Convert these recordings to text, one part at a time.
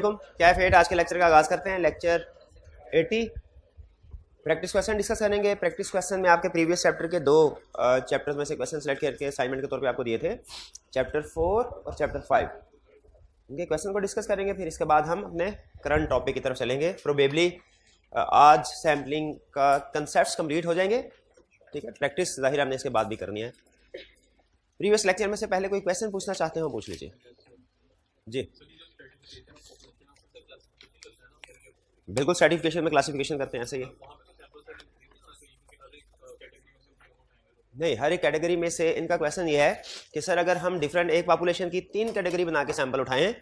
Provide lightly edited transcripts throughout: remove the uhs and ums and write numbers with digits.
वालेकुम, क्या है फेट। आज के लेक्चर का आगाज़ करते हैं। लेक्चर 80 प्रैक्टिस क्वेश्चन डिस्कस करेंगे। प्रैक्टिस क्वेश्चन में आपके प्रीवियस चैप्टर के दो चैप्टर्स में से क्वेश्चन सेलेक्ट करके असाइनमेंट के तौर पे आपको दिए थे, चैप्टर 4 और चैप्टर 5। उनके क्वेश्चन को डिस्कस करेंगे, फिर इसके बाद हम अपने करंट टॉपिक की तरफ चलेंगे। प्रोबेबली आज सैम्पलिंग का कंसेप्ट कंप्लीट हो जाएंगे, ठीक है। प्रैक्टिस जाहिर हमने इसके बाद भी करनी है। प्रीवियस लेक्चर में से पहले कोई क्वेश्चन पूछना चाहते हो पूछ लीजिए जी। बिल्कुल, सर्टिफिकेशन में क्लासिफिकेशन करते हैं ऐसे ही। नहीं, हर एक कैटेगरी में से इनका क्वेश्चन ये है कि सर अगर हम डिफरेंट एक पॉपुलेशन की 3 कैटेगरी बना के सैंपल उठाएं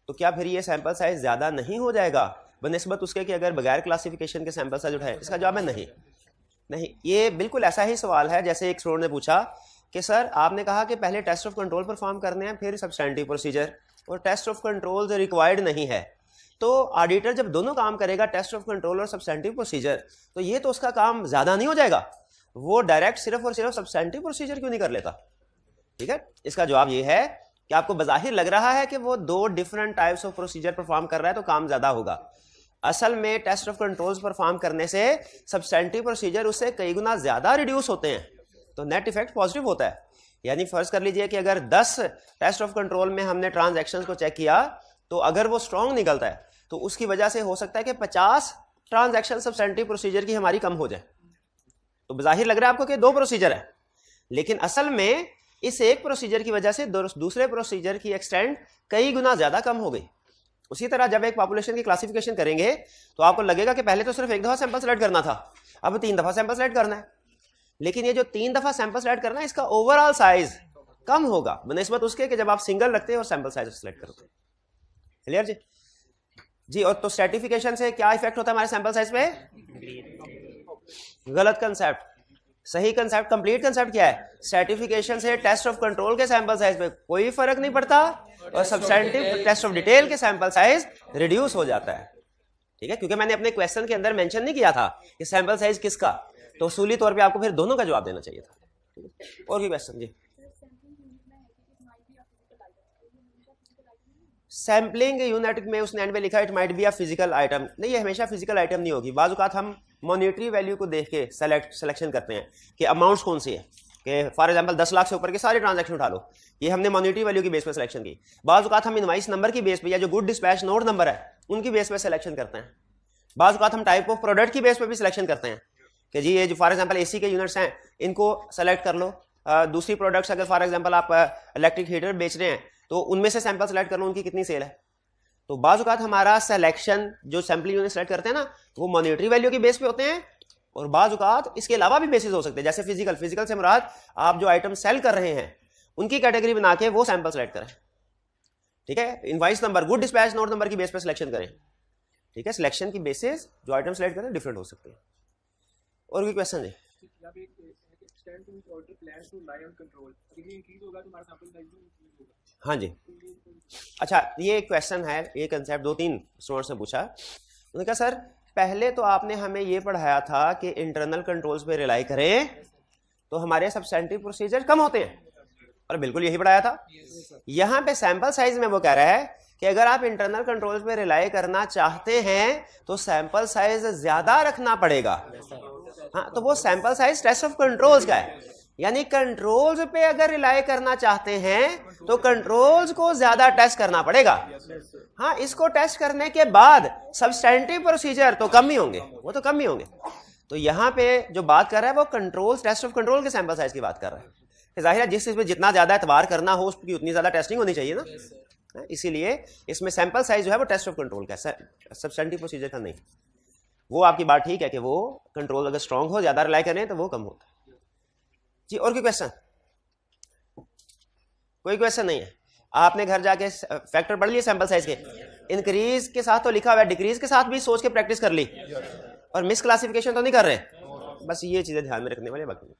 तो क्या फिर ये सैंपल साइज ज़्यादा नहीं हो जाएगा बनिस्बत उसके कि अगर बगैर क्लासिफिकेशन के सैंपल साइज उठाएं? इसका जवाब है नहीं। नहीं, ये बिल्कुल ऐसा ही सवाल है जैसे एक स्टूडेंट ने पूछा कि सर आपने कहा कि पहले टेस्ट ऑफ कंट्रोल परफॉर्म करने हैं फिर सब्सटेंटिव प्रोसीजर, और टेस्ट ऑफ कंट्रोल रिक्वायर्ड नहीं है। तो ऑडिटर जब दोनों काम करेगा, टेस्ट ऑफ कंट्रोल और सब्सटेंटिव प्रोसीजर, तो ये तो उसका काम ज़्यादा नहीं हो जाएगा? वो डायरेक्ट सिर्फ और सिर्फ सब्सटेंटिव प्रोसीजर क्यों नहीं कर लेता? ठीक है, इसका जवाब ये है कि आपको बज़ाहिर लग रहा है कि वो 2 different types of procedure perform कर रहा है तो काम ज़्यादा होगा। असल में टेस्ट ऑफ कंट्रोल्स परफॉर्म करने से सब्सटेंटिव प्रोसीजर उससे कई गुना ज़्यादा रिड्यूस होते हैं, तो नेट इफेक्ट पॉजिटिव होता है। यानी फर्ज कर लीजिए कि अगर 10 टेस्ट ऑफ कंट्रोल में हमने ट्रांजैक्शंस को चेक किया तो अगर वो स्ट्रॉन्ग निकलता है तो उसकी वजह से हो सकता है कि 50 ट्रांजैक्शन सब्सटेंटिव प्रोसीजर की हमारी कम हो जाए। तो बज़ाहिर लग रहा है आपको कि 2 प्रोसीजर है, लेकिन असल में इस एक प्रोसीजर की वजह से दूसरे प्रोसीजर की एक्सटेंड कई गुना ज़्यादा कम हो गई। उसी तरह जब एक पॉपुलेशन की क्लासिफिकेशन करेंगे तो आपको लगेगा कि पहले तो सिर्फ एक दफ़ा सैंपल सेलेक्ट करना था, अब 3 दफ़ा सैंपल सेलेक्ट करना है। लेकिन ये जो 3 दफ़ा सैंपल सेलेक्ट करना है इसका ओवरऑल साइज कम होगा बनिस्बत उसके कि जब आप सिंगल रखते हैं और सैंपल साइज सेलेक्ट करते हैं। क्लियर जी? जी, और तो स्ट्रैटिफिकेशन से क्या इफेक्ट होता है हमारे सैंपल साइज पे? गलत कंसेप्ट। सही कंसेप्ट, कंप्लीट कंसेप्ट क्या है? स्ट्रैटिफिकेशन से टेस्ट ऑफ कंट्रोल के सैंपल साइज पे कोई फर्क नहीं पड़ता और सब्सटेंटिव टेस्ट ऑफ डिटेल के सैंपल साइज रिड्यूस हो जाता है। ठीक है, क्योंकि मैंने अपने क्वेश्चन के अंदर मेंशन नहीं किया था कि सैंपल साइज किसका, तो उसूली तौर पे आपको फिर दोनों का जवाब देना चाहिए था। और भी क्वेश्चन जी? सैम्पलिंग यूनिट में उसने एंड में लिखा it might be a physical item. नहीं, ये हमेशा फिजिकल आइटम नहीं होगी। बाज़ औक़ात हम मॉनिटरी वैल्यू को देख के सिलेक्शन करते हैं कि अमाउंट्स कौन सी है, कि फॉर एग्जांपल 10 लाख से ऊपर के सारे ट्रांजैक्शन उठा लो, ये हमने मॉनिटरी वैल्यू की बेस पे सिलेक्शन की। बाज़ औक़ात हम इनवाइस नंबर की बेस पे या जो गुड डिस्पैच नोट नंबर है उनकी बेस पे सिलेक्शन करते हैं। बाज़ औक़ात हम टाइप ऑफ प्रोडक्ट की बेस पे भी सिलेक्शन करते हैं कि जी ये जो फॉर एग्जांपल एसी के यूनिट्स हैं इनको सेलेक्ट कर लो। दूसरी प्रोडक्ट्स अगर फॉर एग्जांपल आप इलेक्ट्रिक हीटर बेच रहे हैं तो उनमें से सैंपल सेलेक्ट कर लो, उनकी कितनी सेल है। तो बाज़ औक़ात हमारा सिलेक्शन जो सैम्पलिंग यूनिट सेलेक्ट करते हैं ना वो मॉनिटरी वैल्यू की बेस पे होते हैं, और बाज़ औक़ात इसके अलावा भी बेसिस हो सकते हैं, जैसे फिजिकल से मुराद आप जो आइटम सेल कर रहे हैं उनकी कैटेगरी बना के वो सैंपल सेलेक्ट करें। ठीक है, invoice number, good dispatch note number की बेस पे सिलेक्शन करें। ठीक है, सिलेक्शन की बेसिस जो आइटम सेलेक्ट करें डिफरेंट हो सकते हैं। और भी क्वेश्चन है? हाँ जी, अच्छा, ये क्वेश्चन है, ये कंसेप्ट 2-3 स्टूडेंट्स ने पूछा। उन्होंने कहा सर पहले तो आपने हमें ये पढ़ाया था कि इंटरनल कंट्रोल्स पे रिलाई करें तो हमारे सब्सटेंटिव प्रोसीजर कम होते हैं, और बिल्कुल यही पढ़ाया था। यहाँ पे सैंपल साइज में वो कह रहा है कि अगर आप इंटरनल कंट्रोल्स पे रिलाई करना चाहते हैं तो सैंपल साइज ज्यादा रखना पड़ेगा। हाँ, तो वो sample size test of controls का है, यानी कंट्रोल्स पे अगर रिलाई करना चाहते हैं तो कंट्रोल्स को ज्यादा टेस्ट करना पड़ेगा। हाँ, इसको टेस्ट करने के बाद सब्सटेंटिव प्रोसीजर तो कम ही होंगे, वो तो कम ही होंगे। तो यहाँ पे जो बात कर रहा है वो कंट्रोल, टेस्ट ऑफ कंट्रोल के सैंपल साइज की बात कर रहा है। जाहिर है जिस चीज पे जितना ज्यादा एतबार करना हो उसकी उतनी ज्यादा टेस्टिंग होनी चाहिए ना, इसीलिए इसमें सैंपल साइज जो है वो टेस्ट ऑफ कंट्रोल का, सब्सटेंटिव प्रोसीजर का नहीं। वो आपकी बात ठीक है कि वो कंट्रोल अगर स्ट्रांग हो, ज्यादा रिलाई करें तो वो कम होता है जी। और कोई क्वेश्चन? कोई क्वेश्चन नहीं है? आपने घर जाके फैक्टर पढ़ लिए सैंपल साइज के? इंक्रीज के साथ तो लिखा हुआ है, डिक्रीज के साथ भी सोच के प्रैक्टिस कर ली, और मिस क्लासिफिकेशन तो नहीं कर रहे। बस ये चीजें ध्यान में रखने वाले बाकी।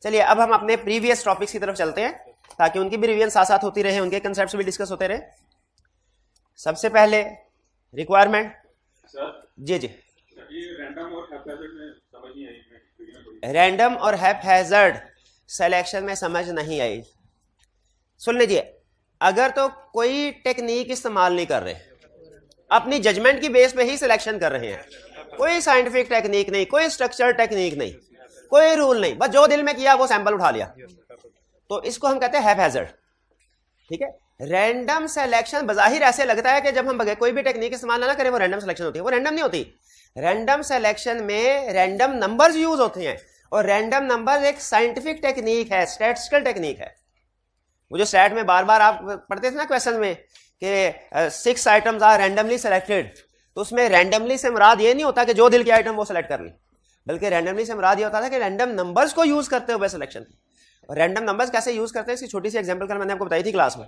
चलिए अब हम अपने प्रीवियस टॉपिक्स की तरफ चलते हैं ताकि उनकी भी रिवीजन साथ साथ होती रहे, उनके कंसेप्ट्स भी डिस्कस होते रहे। सबसे पहले रिक्वायरमेंट जी जी, रैंडम और हैपहैज़र्ड सिलेक्शन में समझ नहीं आई। सुन लीजिए, अगर तो कोई टेक्निक इस्तेमाल नहीं कर रहे, अपनी जजमेंट की बेस पे ही सिलेक्शन कर रहे हैं, कोई साइंटिफिक टेक्निक नहीं, कोई स्ट्रक्चर टेक्निक नहीं, कोई रूल नहीं, बस जो दिल में किया वो सैंपल उठा लिया। तो इसको हम कहते हैं हैप्पैज़ार्ड। ठीक है, रैंडम सिलेक्शन बज़ाहिर ऐसे लगता है कि जब हम कोई भी टेक्निक इस्तेमाल ना करें वो रैंडम सिलेक्शन होती है, वो रैंडम नहीं होती। रैंडम सिलेक्शन में रैंडम नंबर्स यूज होते हैं, और रैंडम नंबर एक साइंटिफिक टेक्निक है, स्टैटिस्टिकल टेक्निक है। वो जो स्टैट में बार बार आप पढ़ते थे ना क्वेश्चन में कि 6 आइटम्स आर रैंडमली सिलेक्टेड, तो उसमें रैंडमली से मुराद ये नहीं होता कि जो दिल के आइटम वो सिलेक्ट कर ली, बल्कि रैंडमली से मुराद ये होता था कि रैंडम नंबर्स को यूज करते हुए सिलेक्शन। और रैंडम नंबर्स कैसे यूज करते हैं इसकी छोटी सी एग्जांपल कल मैंने आपको बताई थी क्लास में।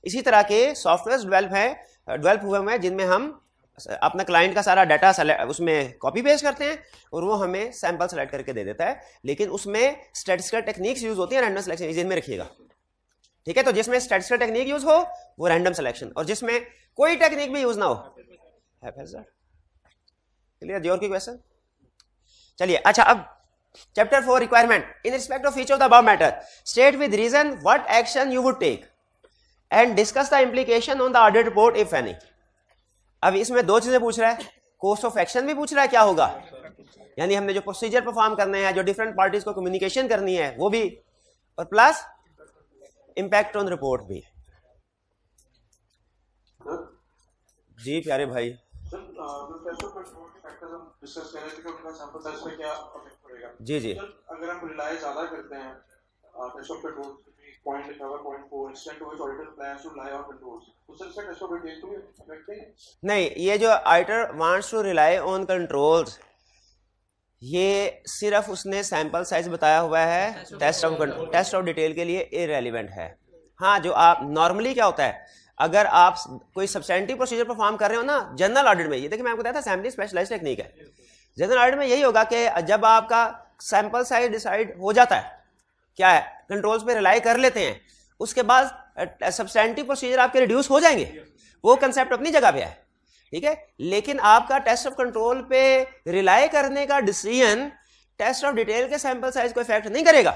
इसी तरह के सॉफ्टवेयर डेवलप हुए हैं जिनमें हम अपना क्लाइंट का सारा डाटा उसमें कॉपी पेस्ट करते हैं और वो हमें सैंपल सेलेक्ट करके दे देता है, लेकिन उसमें स्टैटिस्टिकल टेक्निक्स यूज होती है रैंडम सिलेक्शन, इस में रखिएगा। ठीक है, तो जिसमें स्टैटिस्टिकल टेक्निक यूज हो वो रैंडम सिलेक्शन, और जिसमें कोई टेक्निक भी यूज ना हो हैप्पैज़ार्ड। क्लियर जी? और कोई क्वेश्चन? चलिए, अच्छा, अब chapter 4 requirement in respect of each of the above matter state with reason what action you would take and discuss the implication on the audit report if any. अब इसमें दो चीजें पूछ रहा है, कोर्स ऑफ एक्शन भी पूछ रहा है क्या होगा, यानी हमने जो प्रोसीजर परफॉर्म करने हैं, जो डिफरेंट पार्टीज को कम्युनिकेशन करनी है वो भी, और प्लस इंपैक्ट ऑन रिपोर्ट भी। जी प्यारे भाई, जी जी, अगर हम रिलाय ज्यादा करते हैं टेस्ट ऑफ कंट्रोल पॉइंट लिखा हुआ 0.4 extend to auditor plans to rely on controls, तो सर टेस्ट ऑफ डिटेल को अफेक्ट नहीं? नहीं, ये जो auditor wants to rely on controls, ये सिर्फ उसने सैंपल साइज बताया हुआ है, टेस्ट ऑफ डिटेल के लिए इररेलेवेंट है। हाँ, जो आप नॉर्मली क्या होता है, अगर आप कोई सब्सटेंटिव प्रोसीजर परफॉर्म कर रहे हो ना जनरल ऑडिट में, ये देखिए मैं आपको बताया था सैम्पलिंग स्पेशलाइज्ड टेक्निक है। जनरल ऑडिट में यही होगा कि जब आपका सैंपल साइज डिसाइड हो जाता है, क्या है, कंट्रोल्स पे रिलाई कर लेते हैं, उसके बाद सब्सटेंटिव प्रोसीजर आपके रिड्यूस हो जाएंगे, वो कंसेप्ट अपनी जगह पे है। ठीक है, लेकिन आपका टेस्ट ऑफ कंट्रोल पे रिलाई करने का डिसीजन टेस्ट ऑफ डिटेल के सैंपल साइज को इफेक्ट नहीं करेगा,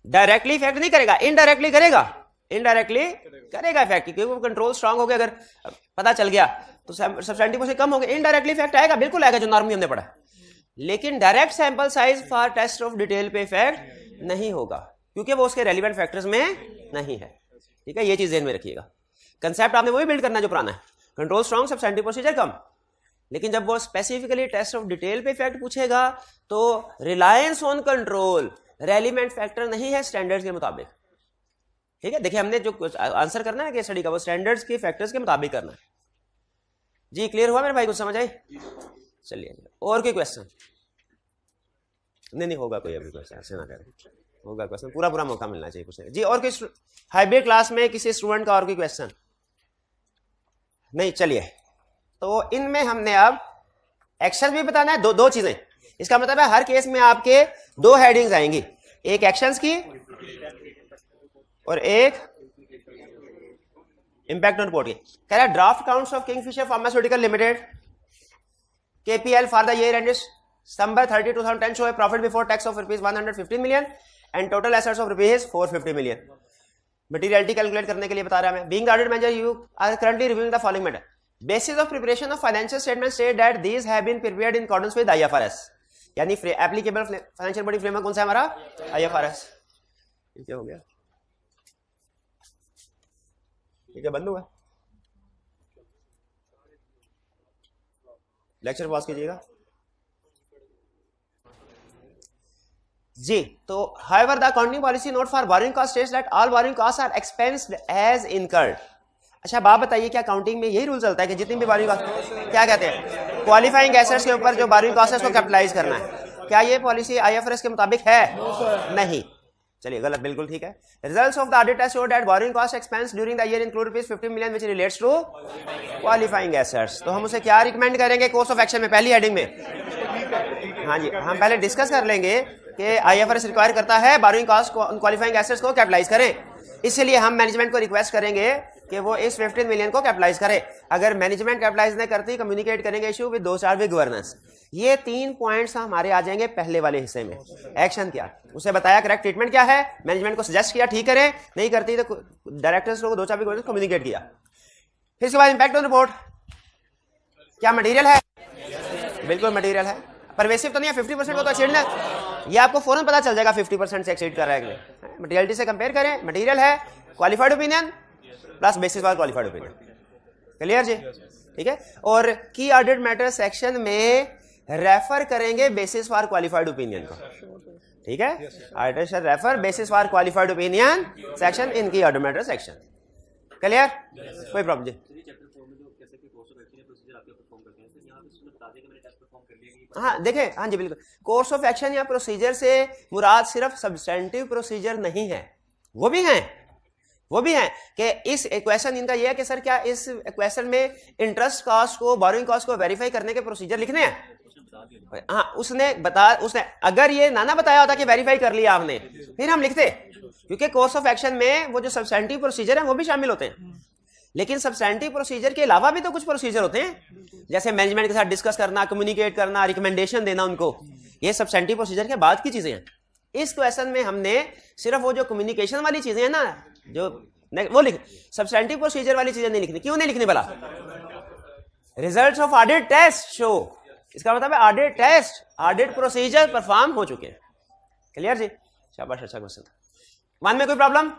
डायरेक्टली इफेक्ट नहीं करेगा, इनडायरेक्टली करेगा, इनडायरेक्टली करेगा इफेक्ट, क्योंकि वो कंट्रोल स्ट्रांग हो गया, अगर पता चल गया तो सब्सटेंटिव से कम हो गया, इनडायरेक्टली इफेक्ट आएगा, बिल्कुल आएगा जो नॉर्मली हमने पढ़ा। लेकिन direct sample size for test of detail पे इफेक्ट नहीं होगा, क्योंकि वो उसके रेलिवेंट फैक्टर्स में नहीं है। ठीक है, ये चीज ध्यान में रखिएगा। कंसेप्ट आपने वही बिल्ड करना जो पुराना है, कंट्रोल स्ट्रांग सब्सटेंटिव प्रोसीजर कम, लेकिन जब वो स्पेसिफिकली टेस्ट ऑफ डिटेल पे इफेक्ट पूछेगा तो reliance on control relevant factor नहीं है स्टैंडर्ड्स के मुताबिक। ठीक है, देखिए हमने जो आंसर करना है केस स्टडी का वो स्टैंडर्ड्स के फैक्टर्स के मुताबिक करना है। जी क्लियर हुआ मेरे भाई, कुछ समझ आई? चलिए, और कोई क्वेश्चन? नहीं होगा कोई अभी क्वेश्चन, ऐसे ना करें, होगा क्वेश्चन, पूरा मौका मिलना चाहिए कुछ। जी, और कोई हाइब्रिड क्लास में किसी स्टूडेंट का और कोई क्वेश्चन? नहीं, चलिए, तो इनमें हमने अब एक्शन भी बताना है, दो चीजें। इसका मतलब है हर केस में आपके दो हेडिंग्स आएंगी, एक एक्शंस की और एक इंपैक्ट ऑन रिपोर्ट की। कह रहा है draft accounts of Kingfisher pharmaceutical limited KPL for the year ended December 30, 2010 show a profit before tax of rupees 115 million and total assets of rupees 450 million. Materiality calculate करने के लिए बता रहा है मैं। Being the audit manager, you are currently reviewing the following matter. Basis of preparation of financial statements state that these have been prepared in accordance with IFRS. यानी applicable financial body framework कौन सा है हमारा? IFRS. क्या हो गया? ठीक है, बंद हुआ। लेक्चर पॉज कीजिएगा जी। तो however the accounting policy note for borrowing cost states that all borrowing costs are expensed as incurred. अच्छा, बात बताइए, क्या अकाउंटिंग में यही रूल चलता है कि जितनी भी borrowing cost, क्या कहते हैं, क्वालिफाइंग एसेट्स के ऊपर जो borrowing cost है उसको कैपिटलाइज करना है? क्या ये पॉलिसी IFRS के मुताबिक है? नहीं। चलिए, गलत, बिल्कुल ठीक है। Results of the audit test showed that borrowing cost expense during the year include rupees 50 million which relates to qualifying assets. तो हम उसे क्या रिकमेंड करेंगे कोर्स ऑफ एक्शन में? पहली हेडिंग में, हाँ जी, हम पहले डिस्कस कर लेंगे कि IFRS रिक्वायर करता है बोरोइंग कॉस्ट को, क्वालिफाइंग एसेट्स को कैपिटलाइज करें। इसलिए हम मैनेजमेंट को रिक्वेस्ट करेंगे कि वो इस 15 मिलियन को कैपिटलाइज करे। अगर मैनेजमेंट कैपिटलाइज नहीं करती, कम्युनिकेट करेंगे इशू विद 2-4 विद गवर्नेंस। ये 3 पॉइंट्स हमारे आ जाएंगे पहले वाले हिस्से में। एक्शन क्या, उसे बताया करेक्ट ट्रीटमेंट क्या है, मैनेजमेंट को सजेस्ट किया ठीक करे, नहीं करती तो डायरेक्टर्स को 2-4 विद गवर्नेंस कम्युनिकेट किया। फिर इसके बाद इंपैक्ट ऑन रिपोर्ट, क्या मटेरियल है? बिल्कुल मटेरियल है, परवेसिव तो नहीं है, 50% को तो एक्सीड ना, ये आपको फौरन पता चल जाएगा 50% से एक्सीड कर रहा है कि नहीं। मटेरियलिटी से कंपेयर करें, मटेरियल है, qualified opinion plus basis for qualified opinion, clear जी? ठीक है, और की ऑडिट मैटर सेक्शन में रेफर करेंगे बेसिस फॉर क्वालिफाइड ओपिनियन को, ठीक है, auditor shall refer basis for qualified opinion section in key audit matter section, clear? कोई प्रॉब्लम जी? हाँ देखें, हाँ जी बिल्कुल, कोर्स ऑफ एक्शन या प्रोसीजर से मुराद सिर्फ सब्सटेंटिव प्रोसीजर नहीं है, वो भी हैं कि इस इक्वेशन इनका ये है कि सर क्या इस इक्वेशन में इंटरेस्ट कॉस्ट को, बोरोइंग कॉस्ट को वेरीफाई करने के प्रोसीजर लिखने हैं? हाँ, उसने अगर ये ना बताया होता कि वेरीफाई कर लिया आपने, फिर हम लिखते, क्योंकि कोर्स ऑफ एक्शन में वो जो सब्सटेंटिव प्रोसीजर है वो भी शामिल होते हैं, लेकिन सब्सटेंटिव प्रोसीजर के अलावा भी तो कुछ प्रोसीजर होते हैं, जैसे मैनेजमेंट के साथ डिस्कस करना, कम्युनिकेट करना, रिकमेंडेशन देना उनको, ये सब्सटेंटिव प्रोसीजर के बाद की चीजें हैं। इस क्वेश्चन में हमने सिर्फ वो जो कम्युनिकेशन वाली चीजें हैं ना, जो वो लिख, सब्सटेंटिव प्रोसीजर वाली चीजें नहीं लिखनी। क्यों नहीं लिखनी भला? Results of audit test show, इसका मतलब है audit test, audit procedure perform हो चुके हैं, क्लियर जी? शाबाश, अच्छा क्वेश्चन था। वन में कोई problem?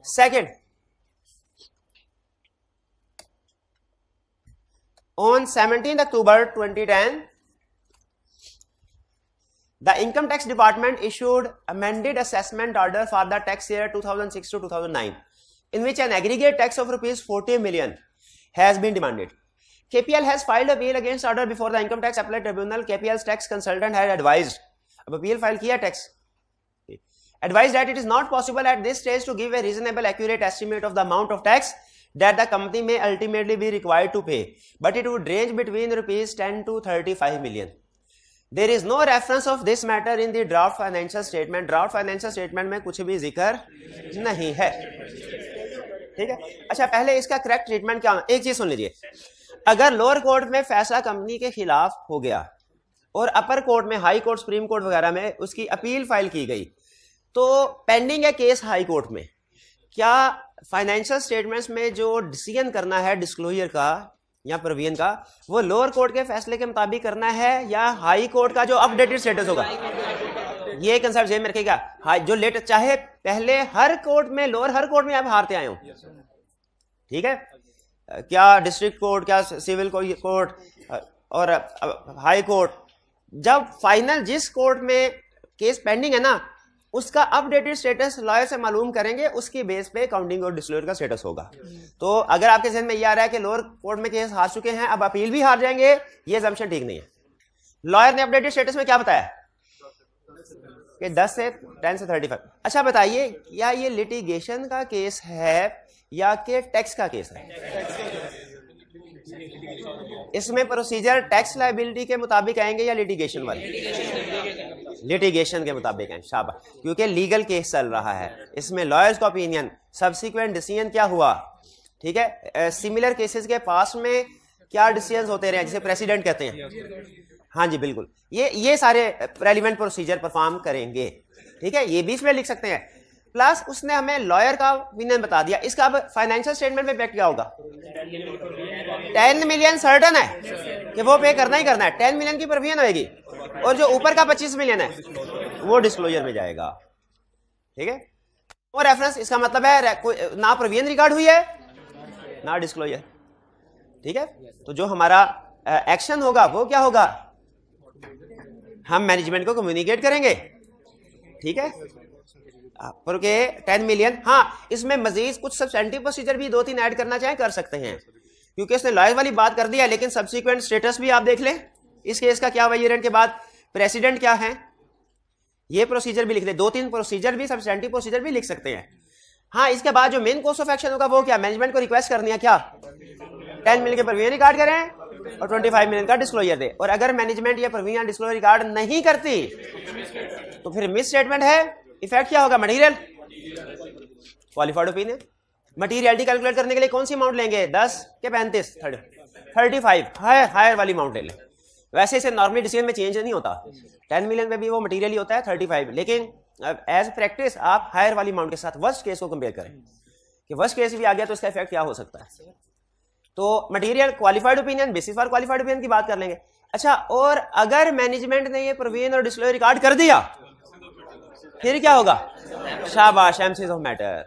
Second, on 17th October 2010, the Income Tax Department issued amended assessment order for the tax year 2006 to 2009, in which an aggregate tax of rupees 40 million has been demanded. KPL has filed appeal against order before the Income Tax Appellate Tribunal. KPL's tax consultant had advised, अब appeal file किया tax, advised that it is not possible at this stage to give a reasonable accurate estimate of the amount of tax that the company may ultimately be required to pay, but it would range between rupees 10 to 35 million. There is no reference of this matter in the draft financial statement. Draft financial statement में कुछ भी जिक्र नहीं है, ठीक है? अच्छा, पहले इसका करेक्ट ट्रीटमेंट क्या? एक चीज सुन लीजिए, अगर लोअर कोर्ट में फैसला कंपनी के खिलाफ हो गया और अपर कोर्ट में, हाई कोर्ट, सुप्रीम कोर्ट वगैरह में उसकी अपील फाइल की गई, तो पेंडिंग है केस हाई कोर्ट में, क्या फाइनेंशियल स्टेटमेंट्स में जो डिसीजन करना है डिस्क्लोजर का या प्रोविजन का, वो लोअर कोर्ट के फैसले के मुताबिक करना है या हाई कोर्ट का जो अपडेटेड स्टेटस होगा? ये कंसेप्ट जेब में रखिएगा, जो लेट, चाहे पहले हर कोर्ट में, लोअर हर कोर्ट में आप हारते आए हो, ठीक है, क्या डिस्ट्रिक्ट कोर्ट, क्या सिविल कोर्ट और हाई कोर्ट, जब फाइनल जिस कोर्ट में केस पेंडिंग है ना, उसका अपडेटेड स्टेटस लॉयर से मालूम करेंगे, उसकी बेस पे काउंटिंग और डिस्क्लोजर का स्टेटस होगा। तो अगर आपके जहन में ये आ रहा है कि लोअर कोर्ट में केस हार चुके हैं, अब अपील भी हार जाएंगे, ये असम्पशन ठीक नहीं है। लॉयर ने अपडेटेड स्टेटस में क्या बताया कि 10 से 10 से 35। अच्छा बताइए, क्या ये लिटिगेशन का केस है या कि टैक्स का केस है? इसमें प्रोसीजर टैक्स लायबिलिटी के मुताबिक आएंगे या लिटिगेशन वाले? लिटिगेशन के मुताबिक हैं, शाबाश, क्योंकि लीगल केस चल रहा है, इसमें लॉयर्स का ओपिनियन, सब्सिक्वेंट डिसीजन क्या हुआ, ठीक है, सिमिलर केसेस के पास में क्या डिसीजंस होते रहे, जिसे प्रेसिडेंट कहते हैं, हाँ जी बिल्कुल, ये सारे रेलिवेंट प्रोसीजर परफॉर्म करेंगे, ठीक है, ये बीच में लिख सकते हैं। प्लस उसने हमें लॉयर का ओपिनियन बता दिया, इसका अब फाइनेंशियल स्टेटमेंट में इफेक्ट क्या होगा? 10 मिलियन सर्टन है कि वो पे करना ही करना है, 10 मिलियन की प्रोविजन होगी, और जो ऊपर का 25 मिलियन है वो डिस्क्लोजर में जाएगा, ठीक है। और रेफरेंस, इसका मतलब है ना प्रोविजन रिकॉर्ड हुई है ना डिस्क्लोजर, ठीक है। तो जो हमारा एक्शन होगा वो क्या होगा? हम मैनेजमेंट को कम्युनिकेट करेंगे, ठीक है, porque 10 मिलियन। हाँ, इसमें मजीद कुछ सब्सटेंटिव प्रोसीजर भी 2-3 ऐड करना चाहें कर सकते हैं, क्योंकि इसने लॉयर वाली बात कर दिया, लेकिन सब्सिक्वेंट स्टेटस भी आप देख लें, इस केस का क्या हुआ, ईयर के बाद प्रेसिडेंट क्या है, ये प्रोसीजर भी लिख लें, 2-3 प्रोसीजर भी, सब्सटेंटिव प्रोसीजर भी लिख सकते हैं। हाँ, इसके बाद जो मेन कोर्स ऑफ एक्शन होगा वो क्या? मैनेजमेंट को रिक्वेस्ट करनी है क्या? 10 मिलियन के प्रोविजन रिकॉर्ड करें और 25 मिलियन का डिस्क्लोजर दे। और अगर मैनेजमेंट ये प्रोविजन डिस्क्लोजर रिकॉर्ड नहीं करती तो फिर मिस स्टेटमेंट है, इफेक्ट क्या होगा? Material qualified opinion. Materiality calculate करने के लिए कौन सी अमाउंट लेंगे? 10 के 35, 35 हायर वाली अमाउंट ले लें। वैसे इसे नॉर्मली डिसीजन में चेंज नहीं होता, 10 मिलियन में भी वो मटेरियल ही होता है 35, लेकिन एज प्रैक्टिस आप हायर वाली अमाउंट के साथ वर्स्ट केस को कंपेयर करें कि वर्स्ट केस भी आ गया तो इसका इफेक्ट क्या हो सकता है। तो material qualified opinion, basis for qualified opinion की बात कर लेंगे। अच्छा, और अगर मैनेजमेंट ने ये प्रोविजन और डिस्क्लोजर रिकॉर्ड कर दिया फिर क्या होगा? शाबाश, MCs of matter,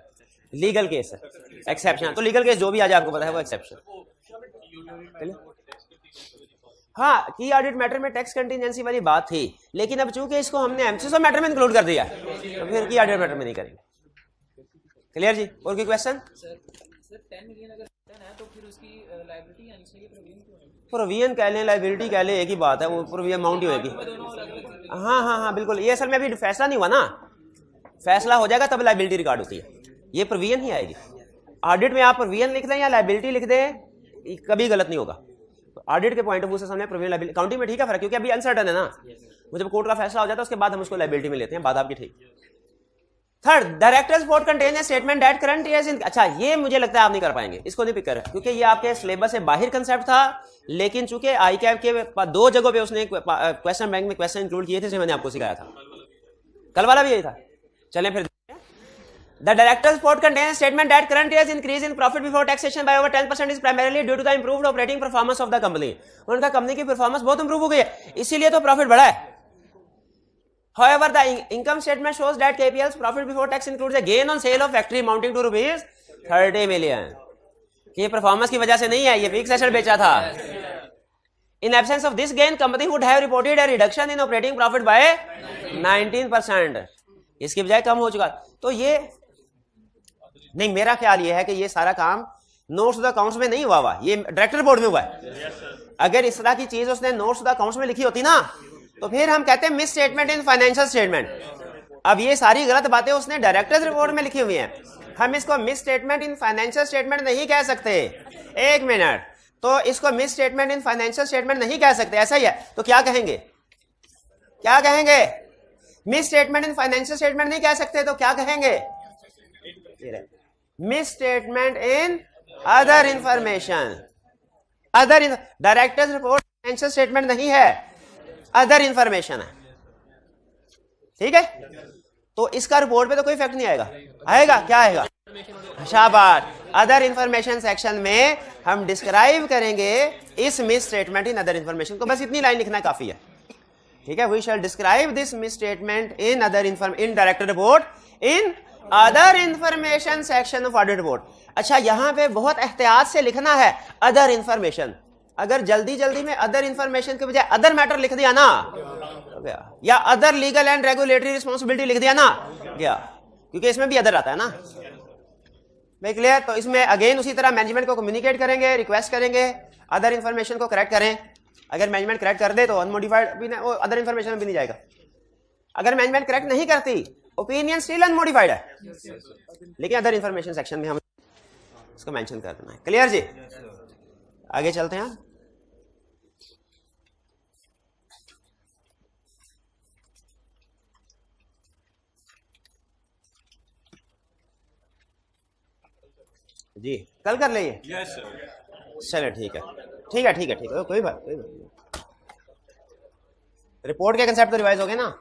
legal case है, एक्सेप्शन। तो लीगल केस जो भी आ जाए आपको पता है वो एक्सेप्शन। हाँ, की ऑडिट मैटर में टैक्स कंटीजेंसी वाली बात थी, लेकिन अब चूंकि इसको हमने एमसीज ऑफ मैटर में इंक्लूड कर दिया तो फिर की ऑडिट मैटर में नहीं करेंगे। क्लियर जी? और कोई क्वेश्चन? सर 10 मिलियन अगर है तो फिर उसकी लायबिलिटी यानी चाहिए प्रोविजन क्यों है? प्रोविजन कह लें, लायबिलिटी कह लें, एक ही बात है, वो प्रोविजन अमाउंट ही होगी। हाँ बिल्कुल, ये असल में अभी फैसला नहीं हुआ ना, फैसला हो जाएगा तब लायबिलिटी रिकॉर्ड होती है, ये प्रोविजन ही आएगी। ऑडिट में आप प्रोविजन लिख दें या लायबिलिटी लिख दें कभी गलत नहीं होगा। ऑडिट के पॉइंट ऑफ व्यू से सामने प्रोविजन लायबिलिटी, काउंटिंग में ठीक है फर्क, क्योंकि अभी अनसर्टन है ना, वो जब कोर्ट का फैसला हो जाता है उसके बाद हम उसको लायबिलिटी में लेते हैं, बात आपकी ठीक। Third, directors report contain a statement that current years in, अच्छा ये मुझे लगता है आप नहीं कर पाएंगे, इसको नहीं पिक कर, क्योंकि ये आपके सिलेबस से बाहर कंसेप्ट था, लेकिन चूंकि आई कैप के 2 जगहों पे उसने क्वेश्चन बैंक में क्वेश्चन इंक्लूड किए थे, जो मैंने आपको सिखाया था, कल वाला भी यही था। चलें फिर, The director's report contains statement that current year's increase in profit before taxation by over 10% is primarily due to the improved operating performance of the company. उनका कंपनी की परफॉर्मेंस बहुत इंप्रूव हो गई है, इसीलिए तो प्रॉफिट बढ़ा है। However, the income statement shows that KPL's profit before tax includes a gain on sale of factory amounting to rupees 30 million. ये परफॉर्मेंस की वजह से नहीं है, ये फिक्स एसेट बेचा था। In absence of this gain, company would have reported a reduction in operating profit by 19%. इसकी बजाय कम हो चुका। तो ये नहीं, मेरा ख्याल ये है कि ये सारा काम नोट्स द अकाउंट्स में नहीं हुआ, ये डायरेक्टर बोर्ड में हुआ है। अगर इस तरह की चीज उसने नोट्स द अकाउंट्स में लिखी होती ना, तो फिर हम कहते हैं miss statement in financial statement. अब ये सारी गलत बातें उसने डायरेक्टर्स रिपोर्ट में लिखी हुई हैं, हम इसको miss statement in financial statement नहीं कह सकते। एक मिनट, तो इसको miss statement in financial statement नहीं कह सकते, ऐसा ही है, तो क्या कहेंगे? क्या कहेंगे? Miss statement in financial statement नहीं कह सकते, तो क्या कहेंगे? Miss statement in other information. Other directors report financial statement नहीं है, अदर इंफॉर्मेशन है, ठीक है? तो इसका रिपोर्ट पे तो कोई इफेक्ट नहीं आएगा, आएगा क्या आएगा? शाबाश, अदर इंफॉर्मेशन सेक्शन में हम डिस्क्राइब करेंगे इस misstatement in other information को, बस इतनी लाइन लिखना काफी है, ठीक है? We shall describe this misstatement in other in director report in other information section of audit report. अच्छा, यहां पे बहुत एहतियात से लिखना है अदर इंफॉर्मेशन, अगर जल्दी जल्दी में अदर इंफॉर्मेशन के बजाय अदर मैटर लिख दिया ना गया, या other legal and regulatory responsibility लिख दिया ना गया, क्योंकि इसमें भी अदर आता है ना भाई। क्लियर? तो इसमें अगेन उसी तरह मैनेजमेंट को कम्युनिकेट करेंगे, रिक्वेस्ट करेंगे अदर इंफॉर्मेशन को करेक्ट करें। अगर मैनेजमेंट करेक्ट कर दे तो अनमोडिफाइड भी वो अदर इंफॉर्मेशन में भी नहीं जाएगा। अगर मैनेजमेंट करेक्ट नहीं करती, ओपिनियन स्टिल अनमोडिफाइड है, लेकिन अदर इंफॉर्मेशन सेक्शन में हम इसको मेंशन कर देना है। क्लियर जी? आगे चलते हैं। जी कल कर लेंगे। चलो ठीक है, ठीक है, ठीक है, ठीक है, कोई बात नहीं। रिपोर्ट के कंसेप्ट तो रिवाइज हो गए ना?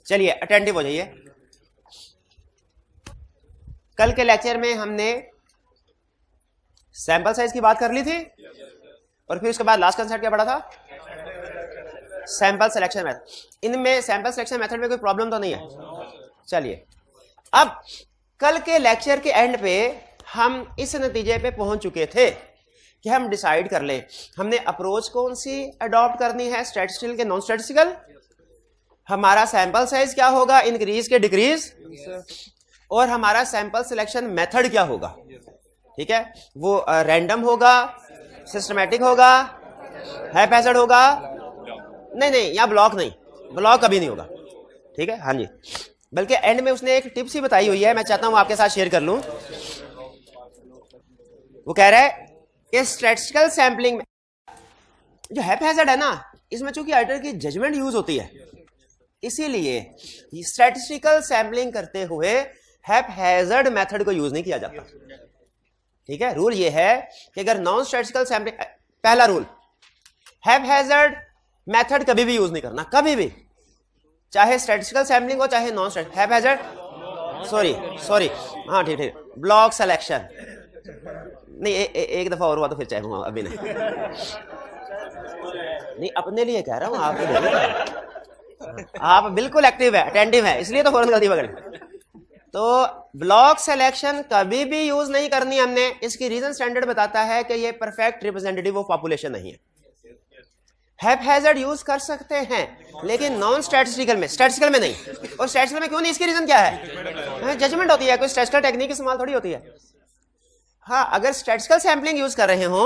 चलिए अटेंटिव हो जाइए। कल के लेक्चर में हमने सैंपल साइज की बात कर ली थी, और फिर उसके बाद लास्ट कंसेप्ट क्या पढ़ा था? Sample selection method. इनमें सैंपल सिलेक्शन मेथड में कोई प्रॉब्लम तो नहीं है? चलिए, अब कल के लेक्चर के एंड पे हम इस नतीजे पे पहुंच चुके थे कि हम डिसाइड कर लें हमने अप्रोच कौन सी अडॉप्ट करनी है, स्टैटिस्टिकल के नॉन स्टैटिस्टिकल, हमारा सैंपल साइज क्या होगा, इंक्रीज के डिक्रीज, और हमारा सैंपल सिलेक्शन मेथड क्या होगा। ठीक है, वो रैंडम होगा, सिस्टमैटिक होगा, हैपहैज़र्ड होगा, नहीं या ब्लॉक नहीं, ब्लॉक कभी नहीं होगा। ठीक है, हाँ जी। बल्कि एंड में उसने एक टिप्स ही बताई हुई है, मैं चाहता हूं आपके साथ शेयर कर लूं। वो कह रहा है कि स्टैटिस्टिकल सैंपलिंग में जो हैपहैज़र्ड है ना, इसमें चूंकि ऑडिटर की जजमेंट यूज होती है, इसीलिए स्टैटिस्टिकल सैंपलिंग करते हुए हैपहैज़र्ड मेथड को यूज नहीं किया जाता। ठीक है, रूल ये है कि अगर नॉन स्टैटिस्टिकल सैंपलिंग, पहला रूल, हैपहैज़र्ड मेथड कभी भी यूज नहीं करना, कभी भी, चाहे स्टैटिस्टिकल सैंपलिंग हो चाहे नॉन स्टैटिस्टिकल। हैपहैज़र्ड सॉरी हाँ ठीक ठीक, ब्लॉक सिलेक्शन नहीं, एक दफा और हुआ तो फिर चाहे हुआ, अभी नहीं नहीं, अपने लिए कह रहा हूँ, आपके लिए आप बिल्कुल एक्टिव है, अटेंटिव है, इसलिए तो फौरन गलती पकड़। तो ब्लॉक सिलेक्शन कभी भी यूज नहीं करनी हमने, इसकी रीजन स्टैंडर्ड बताता है कि ये परफेक्ट रिप्रेजेंटेटिव ऑफ पॉपुलेशन नहीं है। हैपहैज़र्ड यूज कर सकते हैं लेकिन नॉन स्टैटिस्टिकल में, स्टैटिस्टिकल में नहीं। और स्टैटिस्टिकल में क्यों नहीं, इसकी रीजन क्या है, जजमेंट होती है, कोई स्टैटिस्टिकल टेक्निक इस्तेमाल थोड़ी होती है। हाँ, अगर स्टैटिस्टिकल सैंपलिंग यूज कर रहे हो,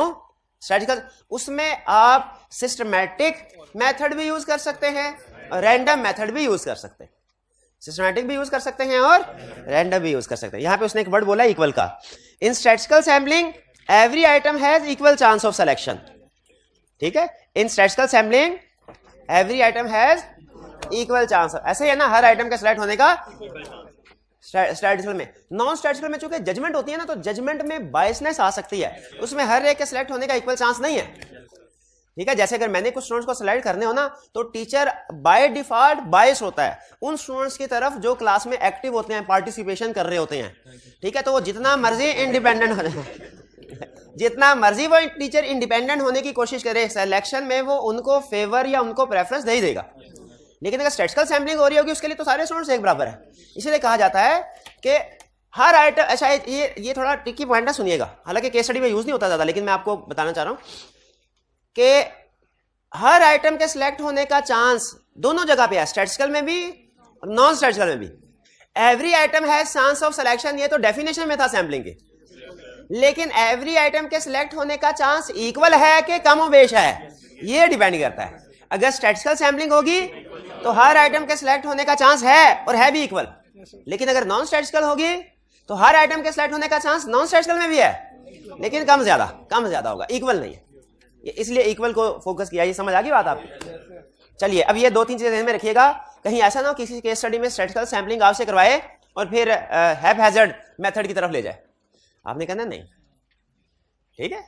स्टैटिस्टिकल, उसमें आप सिस्टमैटिक मेथड भी यूज कर सकते हैं और रैंडम मेथड भी यूज कर सकते हैं। सिस्टमैटिक भी यूज कर सकते हैं और रैंडम भी यूज कर सकते हैं। यहां पे उसने एक वर्ड बोला इक्वल का। In statistical sampling every item has equal chance of selection, ठीक है। In statistical sampling every item has equal chance, ऐसे ही है ना, हर आइटम का सिलेक्ट होने का। स्टैटिस्टिकल में, नॉन स्टैटिस्टिकल में चूंकि जजमेंट होती है ना, तो जजमेंट में बायसनेस आ सकती है, उसमें हर एक के सिलेक्ट होने का इक्वल चांस नहीं है, ठीक है। जैसे अगर मैंने कुछ स्टूडेंट्स को सिलेक्ट करने हो ना, तो टीचर बाय डिफॉल्ट बायस होता है उन स्टूडेंट्स की तरफ जो क्लास में एक्टिव होते हैं, पार्टिसिपेशन कर रहे होते हैं, ठीक है। तो वो जितना मर्जी इंडिपेंडेंट हो जाए, जितना मर्जी वो टीचर इंडिपेंडेंट होने की कोशिश करे, सिलेक्शन में वो उनको फेवर या उनको प्रेफरेंस नहीं देगा। लेकिन अगर स्टैटिस्टिकल सैंपलिंग हो रही होगी, उसके लिए तो सारे स्टूडेंट्स एक बराबर है। इसीलिए कहा जाता है कि हर आइटम, अच्छा ये थोड़ा ट्रिकी पॉइंट है, सुनिएगा। हालांकि केस स्टडी में यूज नहीं होता ज्यादा, लेकिन मैं आपको बताना चाह रहा हूं कि हर आइटम के सिलेक्ट होने का चांस दोनों जगह पे है, स्टैटिस्टिकल में भी और नॉन स्टैटिस्टिकल में भी। Every item has chance of selection, ये तो डेफिनेशन में था सैंपलिंग के, लेकिन एवरी आइटम के सिलेक्ट होने का चांस इक्वल है कि कम बेश है, ये डिपेंड करता है। अगर स्टैटिस्टिकल सैंपलिंग होगी तो हर आइटम के सिलेक्ट होने का चांस है और है भी इक्वल, लेकिन अगर नॉन स्टैटिस्टिकल होगी तो हर आइटम के सिलेक्ट होने का चांस नॉन स्टैटिस्टिकल में भी है, लेकिन कम ज्यादा होगा, इक्वल नहीं है। इसलिए इक्वल को फोकस किया। ये समझ आ गई बात आपकी? चलिए, अब ये 2-3 चीजें ध्यान में रखिएगा, कहीं ऐसा ना हो किसी केस स्टडी में स्टैटिस्टिकल सैंपलिंग आपसे करवाए और फिर हैपहैज़र्ड मेथड की तरफ ले जाए। आपने कहना नहीं, ठीक है।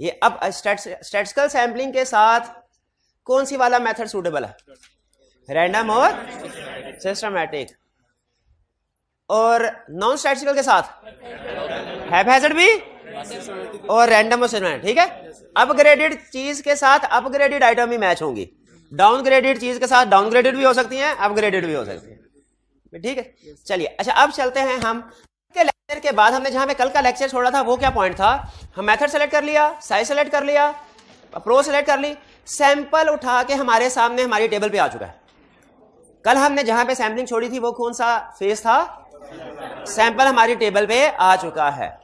ये अब स्टैटिस्टिकल सैंपलिंग के साथ कौन सी वाला मेथड सूटेबल है, रैंडम और सिस्टमैटिक। और नॉन स्टैटिस्टिकल के साथ हैपहैज़र्ड भी और रैंडम और सिस्टमैटिक, ठीक है। अपग्रेडेड चीज के साथ अपग्रेडेड आइटम भी मैच होंगी, डाउनग्रेडेड चीज के साथ डाउनग्रेडेड भी हो सकती हैं, अपग्रेडेड भी हो सकती है, ठीक है। चलिए, अच्छा अब चलते हैं हम के लेक्चर के बाद। हमने जहां पे कल का लेक्चर छोड़ा था वो क्या पॉइंट था, हम मेथड सेलेक्ट कर लिया, साइज सेलेक्ट कर लिया, अप्रोच सेलेक्ट कर ली, सैंपल उठा के हमारे सामने हमारी टेबल पे आ चुका है। कल हमने जहां पे सैंपलिंग छोड़ी थी वो कौन सा फेज था, सैंपल हमारी टेबल पे आ चुका है।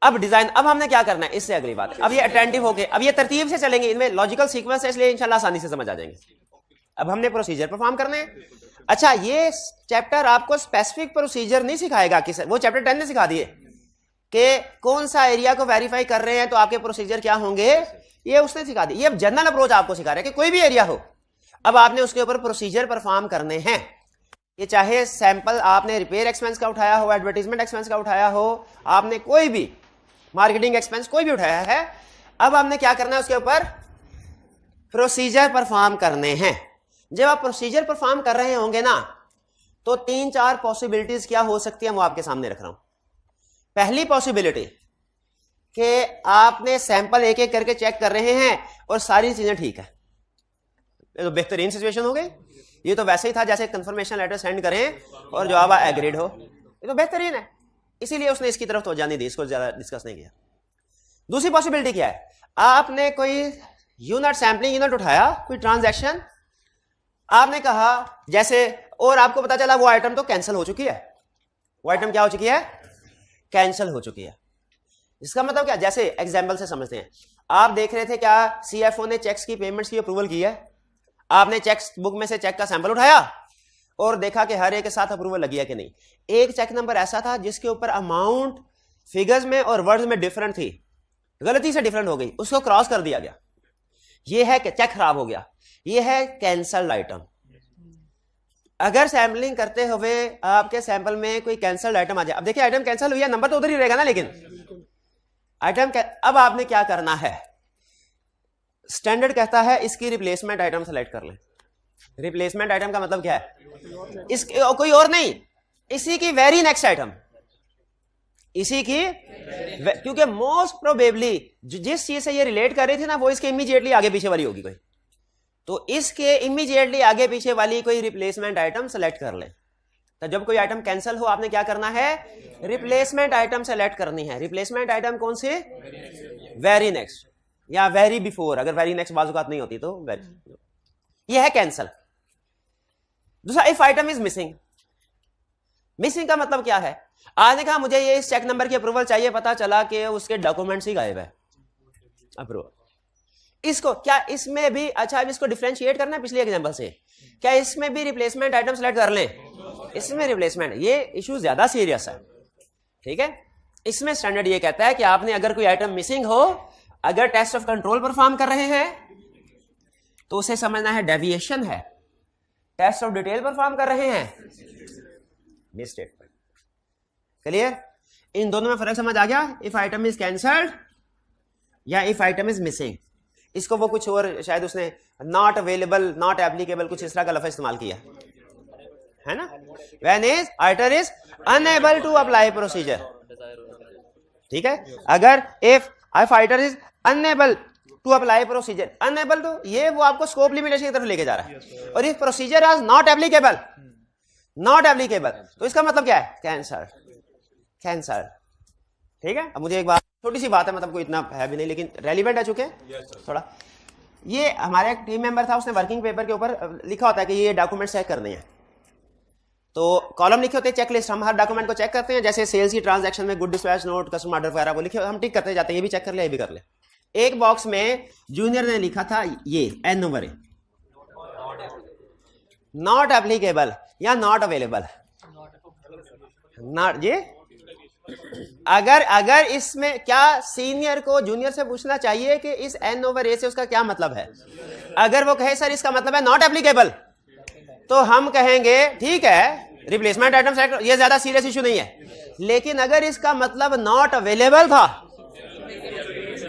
अब डिजाइन, अब हमने क्या करना है, इससे अगली बात है। अब ये अटेंटिव हो गए, अब ये तरतीब से चलेंगे, इनमें लॉजिकल सीक्वेंस है, इसलिए इंशाल्लाह आसानी से समझ आ जाएंगे। अब हमने प्रोसीजर परफॉर्म करने हैं। अच्छा, ये चैप्टर आपको स्पेसिफिक प्रोसीजर नहीं सिखाएगा, कि वो चैप्टर 10 ने सिखा दिए कि कौन सा एरिया को वेरीफाई कर रहे हैं तो आपके प्रोसीजर क्या होंगे, ये उसने सिखा दिया। ये जनरल अप्रोच आपको सिखा रहा है कि कोई भी एरिया हो, अब आपने उसके ऊपर प्रोसीजर परफॉर्म करने हैं। ये चाहे सैंपल आपने रिपेयर एक्सपेंस का उठाया हो, एडवर्टीजमेंट एक्सपेंस का उठाया हो, आपने कोई भी मार्केटिंग एक्सपेंस कोई भी उठाया है, अब आपने क्या करना है, उसके ऊपर प्रोसीजर परफॉर्म करने हैं। जब आप प्रोसीजर परफॉर्म कर रहे होंगे ना, तो 3-4 पॉसिबिलिटीज क्या हो सकती है, वो आपके सामने रख रहा हूं। पहली पॉसिबिलिटी कि आपने सैंपल एक एक करके चेक कर रहे हैं और सारी चीजें ठीक है, ये तो बेहतरीन सिचुएशन हो गई। ये तो वैसे ही था जैसे कंफर्मेशन लेटर सेंड करें और जवाब एग्रीड हो, ये तो बेहतरीन है, इसीलिए उसने इसकी तरफ तवज्जो नहीं दी, इसको ज्यादा डिस्कस नहीं किया। दूसरी पॉसिबिलिटी क्या है, आपने कोई यूनिट सैंपलिंग यूनिट उठाया, कोई ट्रांजैक्शन आपने कहा जैसे, और आपको पता चला वो आइटम तो कैंसिल हो चुकी है, वो आइटम क्या हो चुकी है, कैंसिल हो चुकी है। इसका मतलब क्या, जैसे एग्जाम्पल से समझते हैं, आप देख रहे थे क्या सीएफओ ने चेक्स की पेमेंट्स की अप्रूवल की है, आपने चेक्स बुक में से चेक का सैंपल उठाया और देखा कि हर एक के साथ अप्रूवल लगी है कि नहीं। एक चेक नंबर ऐसा था जिसके ऊपर अमाउंट फिगर्स में और वर्ड्स में डिफरेंट थी, गलती से डिफरेंट हो गई, उसको क्रॉस कर दिया गया, यह है कि चेक खराब हो गया, यह है कैंसल्ड आइटम। अगर सैंपलिंग करते हुए आपके सैंपल में कोई कैंसल्ड आइटम आ जाए, अब देखिए आइटम कैंसिल हुई है, नंबर तो उधर ही रहेगा ना, लेकिन आइटम अब आपने क्या करना है, स्टैंडर्ड कहता है इसकी रिप्लेसमेंट आइटम सेलेक्ट कर लें। रिप्लेसमेंट आइटम का मतलब क्या है? इस कोई और नहीं, इसी की वेरी नेक्स्ट आइटम, इसी की, क्योंकि मोस्ट प्रोबेबली जिस चीज से ये रिलेट कर रही थी ना वो इसके इमीडिएटली आगे पीछे वाली होगी कोई, तो इसके इमीडिएटली आगे पीछे वाली कोई रिप्लेसमेंट आइटम सेलेक्ट कर ले। तो जब कोई आइटम कैंसिल हो आपने क्या करना है? रिप्लेसमेंट आइटम सेलेक्ट करनी है। रिप्लेसमेंट आइटम कौन सी? वेरी नेक्स्ट या वेरी बिफोर, अगर वेरी नेक्स्ट बाजुकात नहीं होती तो ये है कैंसिल। दूसरा, if item is missing. Missing का मतलब क्या है? आपने कहा मुझे ये इस चेक नंबर की अप्रूवल चाहिए, पता चला कि उसके डॉक्यूमेंट्स ही गायब है अप्रूवल। इसको क्या इसमें भी, अच्छा अब इसको डिफरेंशिएट करना है पिछले एग्जांपल से, क्या इसमें भी रिप्लेसमेंट आइटम सेलेक्ट कर लें? इसमें रिप्लेसमेंट, ये इशू ज्यादा सीरियस है, ठीक है। इसमें स्टैंडर्ड ये कहता है कि आपने अगर कोई आइटम मिसिंग हो, अगर टेस्ट ऑफ कंट्रोल परफॉर्म कर रहे हैं तो उसे समझना है डेविएशन है। टेस्ट ऑफ डिटेल परफॉर्म कर रहे हैं, मिस स्टेटमेंट। क्लियर? इन दोनों में फर्क समझ आ गया? इफ आइटम इज कैंसल्ड या इफ आइटम इज मिसिंग। इसको वो कुछ और शायद उसने नॉट अवेलेबल, नॉट एप्लीकेबल, कुछ इस तरह का लफ्ज इस्तेमाल किया है ना। When is auditor is unable to apply procedure, ठीक है। अगर if auditor is unable to apply procedure, unable to ये वो आपको स्कोप लिमिटेशन की तरफ लेके जा रहा है। और if procedure is not applicable, not applicable, तो इसका मतलब क्या है? कैंसर, कैंसर, ठीक है। अब मुझे एक बात, छोटी सी बात है, मतलब कोई इतना है भी नहीं लेकिन रेलिवेंट है चुके थोड़ा। ये हमारा एक टीम मेंबर था, उसने वर्किंग पेपर के ऊपर लिखा होता है कि ये डॉक्यूमेंट चेक करने हैं, तो कॉलम लिखे होते हैं चेकलिस्ट। हम हर डॉक्यूमेंट को चेक करते हैं, जैसे सेल्स की ट्रांजैक्शन में good dispatch note, customer order वगैरह वो लिखे हम टिक करते जाते हैं, ये भी चेक कर ले, ये भी कर ले। एक बॉक्स में जूनियर ने लिखा था ये एन नंबर है, नॉट एप्लीकेबल या नॉट अवेलेबल, नॉट ये। अगर इसमें क्या सीनियर को जूनियर से पूछना चाहिए कि इस एन ओवर ए से उसका क्या मतलब है? अगर वो कहे सर इसका मतलब है नॉट एप्लीकेबल, तो हम कहेंगे ठीक है रिप्लेसमेंट आइटम सेलेक्ट, ये ज्यादा सीरियस इशू नहीं है। लेकिन अगर इसका मतलब नॉट अवेलेबल था,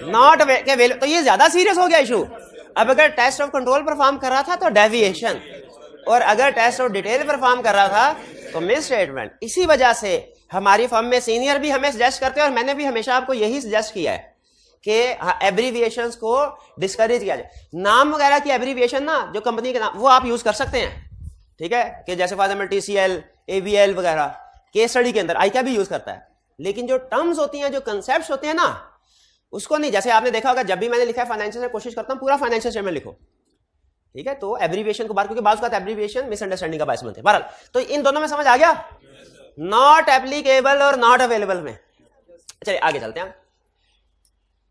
नॉट अवेलेबल, तो ये ज्यादा सीरियस हो गया इशू। अब अगर टेस्ट ऑफ कंट्रोल परफॉर्म कर रहा था तो डेविएशन, और अगर टेस्ट ऑफ डिटेल परफॉर्म कर रहा था तो मिस स्टेटमेंट। इसी वजह से हमारी फर्म में सीनियर भी हमें सजेस्ट करते हैं, और मैंने भी हमेशा आपको यही सजेस्ट किया है कि एब्रीविएशंस को डिस्करेज किया जाए। नाम वगैरह की एब्रीविएशन ना, जो कंपनी के नाम, वो आप यूज कर सकते हैं, ठीक है, कि जैसे फॉर एग्जांपल टीसीएल, एवीएल वगैरह, केस स्टडी के अंदर आईका भी यूज करता है। लेकिन जो टर्म्स होती हैं, जो कंसेप्ट होते हैं ना, उसको नहीं। जैसे आपने देखा होगा जब भी मैंने लिखा है फाइनेंशियल से, कोशिश करता हूं पूरा फाइनेंशियल स्टेटमेंट लिखो, ठीक है। तो एब्रीविएशन को बात, क्योंकि बात एब्रीविएशन मिसअंडरस्टैंडिंग का बायस बनते हैं। बहरहाल, तो इन दोनों में समझ आ गया, नॉट एप्लीकेबल और नॉट अवेलेबल में। चलिए आगे चलते हैं।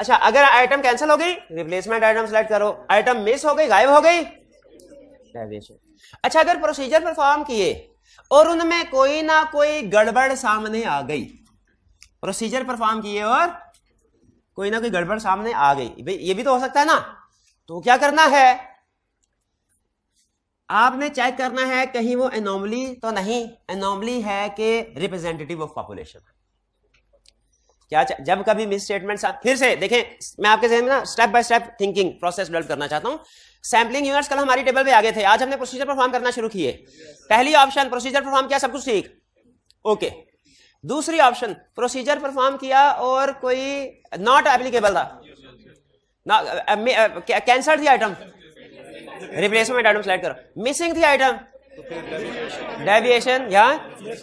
अच्छा, अगर आइटम कैंसिल हो गई, रिप्लेसमेंट आइटम सेलेक्ट करो। आइटम मिस हो गई, गायब हो गई, डेविएशन। अच्छा, अगर प्रोसीजर परफॉर्म किए और उनमें कोई ना कोई गड़बड़ सामने आ गई, प्रोसीजर परफॉर्म किए और कोई ना कोई गड़बड़ सामने आ गई, भाई ये भी तो हो सकता है ना, तो क्या करना है? आपने चेक करना है कहीं वो एनोमली तो नहीं। एनोमली है कि रिप्रेजेंटेटिव ऑफ पॉपुलेशन। क्या जब कभी मिस स्टेटमेंट, फिर से देखें, मैं आपके जहन में ना step by step thinking process develop करना चाहता हूं। सैंपलिंग यूनिट्स कल हमारी टेबल पे आगे थे, आज हमने प्रोसीजर परफॉर्म करना शुरू किए। पहली ऑप्शन प्रोसीजर परफॉर्म किया, सब कुछ ठीक, ओके। दूसरी ऑप्शन प्रोसीजर परफॉर्म किया और कोई नॉट एप्लीकेबल था, कैंसर थी आइटम, रिप्लेसमेंट आइटम सेलेक्ट करो। मिसिंग थी आइटम, डेविएशन या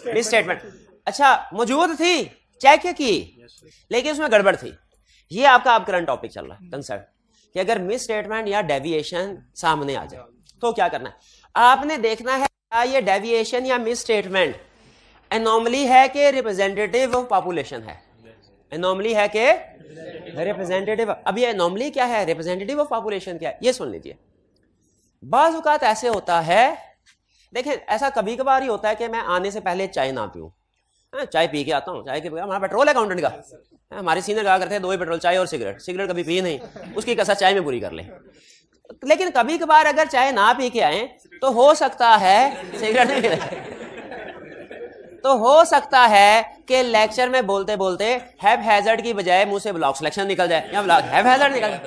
मिस स्टेटमेंट। अच्छा, मौजूद थी, चेक की, लेकिन उसमें गड़बड़ थी। ये आपका अब करंट टॉपिक चल रहा है, कंसर्न, कि अगर मिस स्टेटमेंट या डेविएशन सामने आ जाए तो क्या करना है? आपने देखना है क्या ये डेविएशन या मिस स्टेटमेंट एनोमली है कि रिप्रेजेंटेटिव ऑफ पॉपुलेशन है। एनोमली है कि रिप्रेजेंटेटिव। अब ये एनोमली क्या है, रिप्रेजेंटेटिव ऑफ पॉपुलेशन क्या है, ये सुन लीजिए। बाज़ औक़ात ऐसे होता है, देखें ऐसा कभी कभार ही होता है कि मैं आने से पहले चाय ना पीऊं, चाय पी के आता हूं, चाय के बगैर हमारा पेट्रोल है अकाउंटेंट का। हमारे सीनियर कहा करते हैं 2 ही पेट्रोल, चाय और सिगरेट। सिगरेट कभी पी नहीं, उसकी कसर चाय में पूरी कर ले। लेकिन कभी कभार अगर चाय ना पी के आए तो हो सकता है सिगरेट नहीं पी, तो हो सकता है कि लेक्चर में बोलते बोलते हैव हैजर्ड की बजाय मुंह से ब्लॉक सिलेक्शन निकल जाए या ब्लॉक हैव हैजर्ड निकल जाए,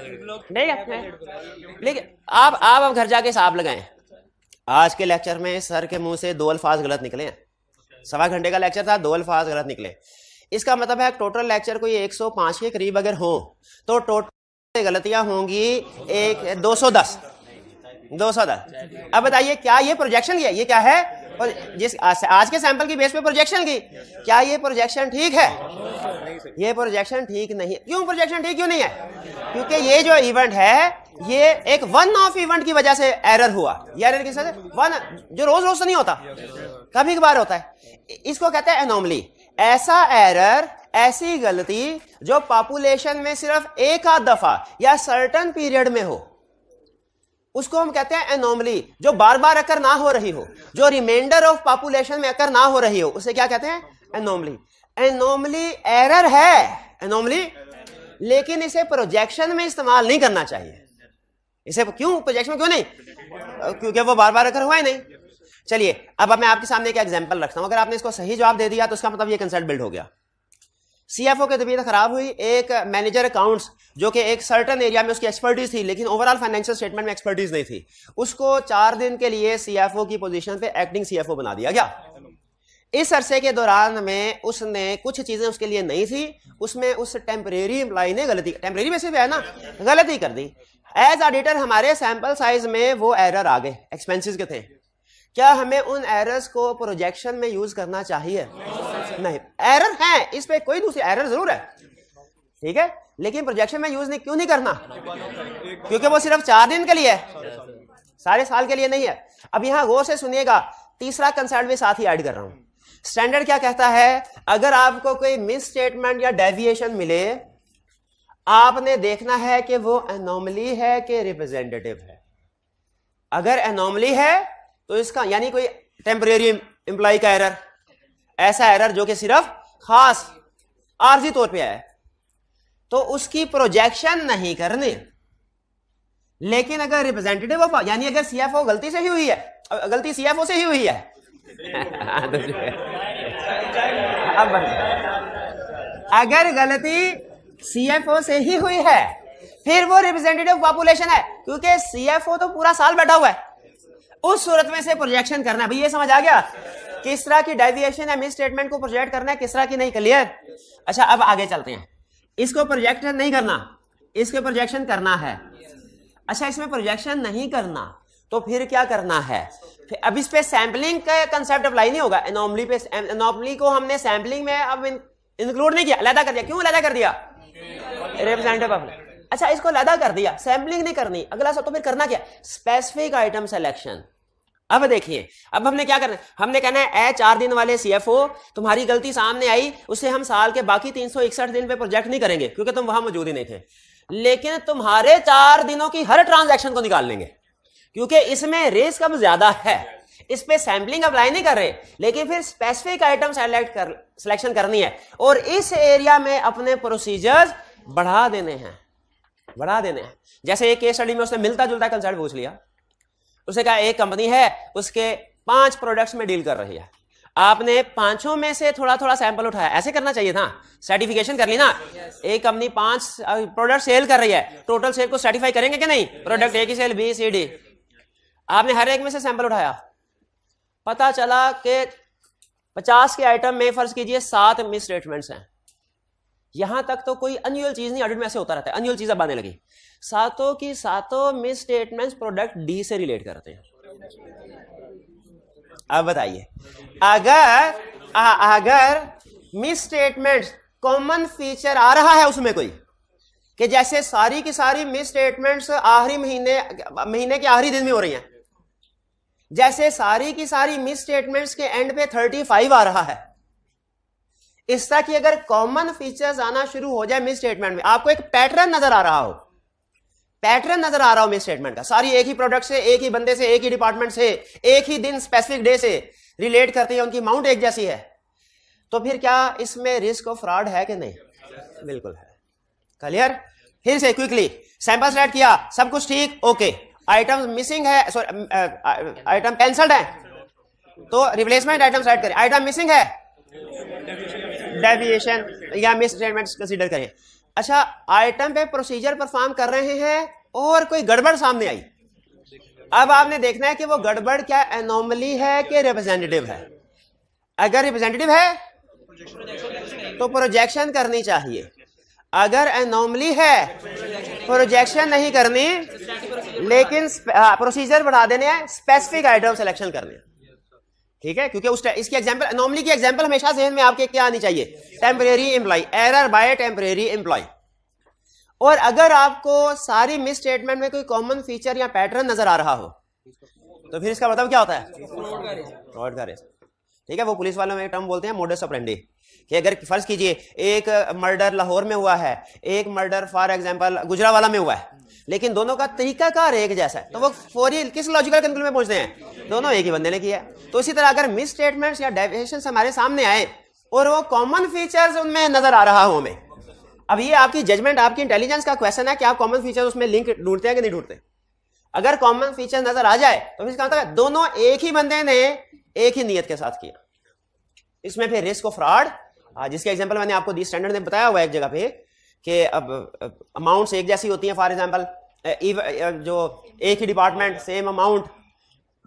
ठीक है। लेकिन आप अब घर जाके हिसाब लगाएं, आज के लेक्चर में सर के मुंह से 2 अल्फाज गलत निकले हैं। 1.25 घंटे का लेक्चर था, 2 अल्फाज गलत निकले। इसका मतलब है टोटल लेक्चर कोई 105 के करीब अगर हो तो टोटल गलतियां होंगी 210। अब बताइए क्या ये प्रोजेक्शन है? ये क्या है? और जिस आज के सैंपल की बेस पे प्रोजेक्शन की, क्या ये प्रोजेक्शन ठीक है? ये प्रोजेक्शन ठीक नहीं है। क्यों प्रोजेक्शन ठीक क्यों नहीं है? क्योंकि ये जो इवेंट है ये एक वन ऑफ इवेंट की वजह से एरर हुआ। ये एरर किस वजह से? वन, जो रोज रोज तो नहीं होता, कभी कभार होता है। इसको कहते हैं एनोमली। ऐसा एरर, ऐसी गलती जो पॉपुलेशन में सिर्फ एक आध दफा या सर्टेन पीरियड में हो, उसको हम कहते हैं एनोमली। जो बार बार अकर ना हो रही हो, जो रिमाइंडर ऑफ पॉपुलेशन में अकर ना हो रही हो, उसे क्या कहते हैं? एनोमली। एनोमली एरर है, एनोमली, लेकिन इसे प्रोजेक्शन में इस्तेमाल नहीं करना चाहिए। इसे क्यों प्रोजेक्शन में क्यों नहीं? क्योंकि वो बार बार अकर हुआ ही नहीं। चलिए अब मैं आपके सामने एक एग्जांपल रखता हूं। अगर आपने इसको सही जवाब दे दिया तो इसका मतलब ये कंसेप्ट बिल्ड हो गया। सीएफओ की तबीयत खराब हुई, एक मैनेजर अकाउंट्स जो कि एक सर्टेन एरिया में उसकी एक्सपर्टीज थी लेकिन ओवरऑल फाइनेंशियल स्टेटमेंट में एक्सपर्टीज नहीं थी, उसको 4 दिन के लिए सीएफओ की पोजीशन पे एक्टिंग सीएफओ बना दिया गया। इस अरसे के दौरान में उसने कुछ चीजें उसके लिए नहीं थी, उसमें उस टेम्परेरी एम्प्लॉय ने गलती, टेम्परेरी में सिर्फ है ना, गलती कर दी। एज ऑडिटर हमारे सैंपल साइज में वो एरर आ गए, एक्सपेंसेस के थे। क्या हमें उन एरर्स को प्रोजेक्शन में यूज करना चाहिए? नहीं, एरर है, इस पे कोई दूसरी एरर जरूर है, ठीक है, लेकिन प्रोजेक्शन में यूज क्यों नहीं करना? क्योंकि वो सिर्फ 4 दिन के लिए है, सारे साल के लिए नहीं है। अब यहां गौर से सुनिएगा, तीसरा कंसेप्ट भी साथ ही ऐड कर रहा हूं। स्टैंडर्ड क्या कहता है? अगर आपको कोई मिस स्टेटमेंट या डेविएशन मिले, आपने देखना है कि वो एनोमली है कि रिप्रेजेंटेटिव है। अगर एनोमली है तो इसका यानी कोई टेम्परेरी एम्प्लॉय का एरर, ऐसा एरर जो कि सिर्फ खास आर्जी तौर पे है, तो उसकी प्रोजेक्शन नहीं करनी। लेकिन अगर रिप्रेजेंटेटिव ऑफ, यानी अगर सीएफओ गलती से ही हुई है, गलती सीएफओ से ही हुई है अब अगर गलती सीएफओ से ही हुई है, फिर वो रिप्रेजेंटेटिव पॉपुलेशन है, क्योंकि सीएफओ तो पूरा साल बैठा हुआ है। उस सूरत में से प्रोजेक्शन करना है। भाई ये समझ आ गया किस तरह की डेविएशन है, मिस स्टेटमेंट को प्रोजेक्ट करना है, किस तरह की नहीं। क्लियर? अच्छा अब आगे चलते हैं। इसको प्रोजेक्शन नहीं करना, इसके प्रोजेक्शन करना है। अच्छा इसमें प्रोजेक्शन नहीं करना तो फिर क्या करना है? अब इस पे सैंपलिंग का कंसेप्ट अप्लाई नहीं होगा। एनोमली पे, एनोमली को हमने सैंपलिंग में अब इंक्लूड नहीं किया, अलग कर दिया। क्यों अलग कर दिया? रिप्रेजेंटेटिव ऑफ, अच्छा इसको अलग कर दिया, सैंपलिंग नहीं करनी। अगला सब तो फिर करना क्या? Specific item selection. अब देखिए, अब हमने क्या करना है? हमने कहना है 4 दिन वाले सीएफओ, तुम्हारी गलती सामने आई, उसे हम साल के बाकी 361 दिन पे प्रोजेक्ट नहीं करेंगे क्योंकि तुम वहां मौजूद ही नहीं थे, लेकिन तुम्हारे 4 दिनों की हर ट्रांजैक्शन को निकाल लेंगे क्योंकि इसमें रिस्क अब ज्यादा है। इस पे सैंपलिंग अप्लाई नहीं कर रहे, लेकिन फिर स्पेसिफिक आइटम सिलेक्शन करनी है और इस एरिया में अपने प्रोसीजर्स बढ़ा देने हैं, बढ़ा देने हैं। जैसे एक केस स्टडी में उसने मिलता जुलता कंसेप्ट पूछ लिया। उसे कहा एक कंपनी है, उसके 5 प्रोडक्ट्स में डील कर रही है, आपने 5 में से थोड़ा थोड़ा सैंपल उठाया। ऐसे करना चाहिए था, सर्टिफिकेशन कर ली ना। एक कंपनी 5 प्रोडक्ट सेल कर रही है, टोटल सेल को सर्टिफाई करेंगे कि नहीं? प्रोडक्ट ए की सेल, बी, सी, डी, आपने हर एक में से सैंपल उठाया, पता चला कि 50 के आइटम में फर्ज कीजिए 7 मिस स्टेटमेंट्स हैं। यहां तक तो कोई अनयूअल चीज नहीं, ऑडिट में ऐसे होता रहता है, अनयूअल चीज अब आने लगी। 7 की 7 मिस स्टेटमेंट्स प्रोडक्ट डी से रिलेट करते हैं। अब बताइए, अगर मिस स्टेटमेंट्स कॉमन फीचर आ रहा है उसमें कोई, कि जैसे सारी की सारी मिस स्टेटमेंट्स आखिरी महीने के आखिरी दिन में हो रही हैं, जैसे सारी की सारी मिस स्टेटमेंट्स के एंड पे 35 आ रहा है, इस तरह की अगर कॉमन फीचर्स आना शुरू हो जाए मिस स्टेटमेंट में, आपको एक पैटर्न नजर आ रहा हो, पैटर्न नजर आ रहा हो मिस स्टेटमेंट का, सारी एक ही प्रोडक्ट से, एक ही बंदे से, एक ही डिपार्टमेंट से, एक ही दिन स्पेसिफिक डे से रिलेट करती है, उनकी अमाउंट एक जैसी है, तो फिर क्या इसमें रिस्क ऑफ फ्रॉड है कि नहीं? बिल्कुल है। क्लियर? फिर से क्विकली, सैंपल सेलेक्ट किया, सब कुछ ठीक, ओके, आइटम मिसिंग है, सॉरी आइटम कैंसल्ड है तो रिप्लेसमेंट आइटम सेलेक्ट करें। आइटम मिसिंग है, डेविएशन या मिस स्टेटमेंट कंसीडर करें। अच्छा आइटम पे प्रोसीजर परफॉर्म कर रहे हैं और कोई गड़बड़ सामने आई, अब आपने देखना है कि वो गड़बड़ क्या एनोमली है कि रिप्रेजेंटेटिव है। अगर रिप्रेजेंटेटिव है तो प्रोजेक्शन करनी चाहिए, अगर एनोमली है प्रोजेक्शन नहीं करनी, लेकिन प्रोसीजर बढ़ा देने हैं, स्पेसिफिक आइटम सिलेक्शन करने हैं, ठीक है। क्योंकि उस इसकी एग्जांपल, एनोमली की एग्जांपल हमेशा ज़हन में आपके क्या आनी चाहिए, temporary employ, error by temporary employ. और अगर आपको सारी मिस स्टेटमेंट में कोई कॉमन फीचर या पैटर्न नजर आ रहा हो तो फिर इसका मतलब क्या होता है, फ्रॉड का रिस्क, ठीक है। वो पुलिस वालों में एक टर्म बोलते हैं मोडस ऑपरेंडी, कि अगर फर्ज कीजिए एक मर्डर लाहौर में हुआ है, एक मर्डर फॉर एग्जांपल गुजरावाला में हुआ है, लेकिन दोनों का तरीकाकार एक जैसा है, तो वो फौरी किस लॉजिकल कंक्लूजन में पहुंचते हैं, दोनों एक ही बंदे ने किया है। तो इसी तरह अगर मिस स्टेटमेंट्स या डेविएशंस हमारे सामने आए और वो कॉमन फीचर्स उनमें नजर आ रहा हो हमें, अब ये आपकी जजमेंट, आपकी इंटेलिजेंस का क्वेश्चन है कि आप कॉमन फीचर्स उसमें लिंक ढूंढते हैं कि नहीं ढूंढते। अगर कॉमन फीचर नजर आ जाए तो फिर इसका मतलब है दोनों एक ही बंदे ने एक ही नियत के साथ किया। इसमें फिर रिस्क ऑफ फ्रॉड, जिसके एग्जांपल मैंने आपको दी, स्टैंडर्ड ने बताया हुआ है एक जगह पे कि अब अमाउंट्स एक जैसी होती हैं, फॉर एग्जांपल जो एक ही डिपार्टमेंट सेम अमाउंट,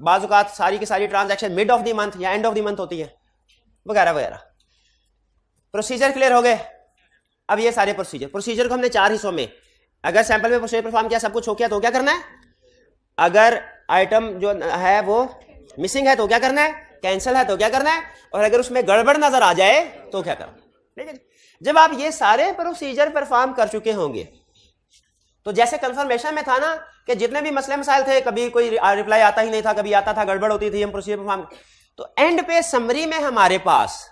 बाज़ औक़ात सारी की सारी transaction mid of the month या एंड ऑफ द मंथ होती है, वगैरह वगैरह। प्रोसीजर क्लियर हो गए। अब ये सारे प्रोसीजर को हमने 4 हिस्सों में, अगर सैंपल में प्रोसीजर परफॉर्म किया, सब कुछ हो गया तो क्या करना है, अगर आइटम जो है वो मिसिंग है तो क्या करना है, कैंसिल है तो क्या करना है, और अगर उसमें गड़बड़ नजर आ जाए तो क्या करना, ठीक है। जब आप ये सारे प्रोसीजर परफॉर्म कर चुके होंगे तो जैसे कंफर्मेशन में था ना कि जितने भी मसले मसाइल थे, कभी कोई रिप्लाई आता ही नहीं था, कभी आता था, गड़बड़ होती थी, हम प्रोसीजर परफॉर्म, तो एंड पे समरी में हमारे पास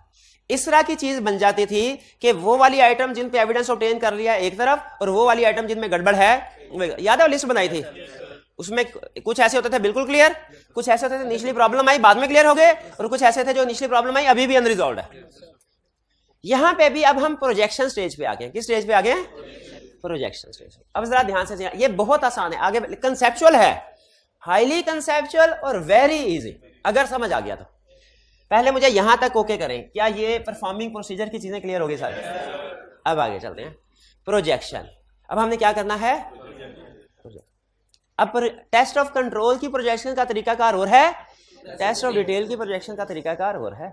इस तरह की चीज बन जाती थी कि वो वाली आइटम जिन पे एविडेंस ऑब्टेन कर लिया एक तरफ, और वो वाली आइटम जिनमें गड़बड़ है, याद है लिस्ट बनाई थी, उसमें कुछ ऐसे होते थे बिल्कुल क्लियर, कुछ ऐसे होते थे निचली प्रॉब्लम आई बाद में क्लियर हो गए, और कुछ ऐसे थे जो निचली प्रॉब्लम आई अभी भी अनरिजॉल्व है। यहां पे भी अब हम प्रोजेक्शन स्टेज पे आ गए। किस स्टेज पे आ गए, प्रोजेक्शन स्टेज। अब जरा ध्यान से, ये बहुत आसान है, आगे कंसेप्चुअल है, हाईली कंसेप्चुअल और वेरी इजी, अगर समझ आ गया तो। पहले मुझे यहां तक ओके करें, क्या ये परफॉर्मिंग प्रोसीजर की चीजें क्लियर हो गई सारी। अब आगे चलते हैं, प्रोजेक्शन। अब हमने क्या करना है, अब टेस्ट ऑफ कंट्रोल की प्रोजेक्शन का तरीकाकार और है, टेस्ट ऑफ डिटेल की प्रोजेक्शन का तरीकाकार और है,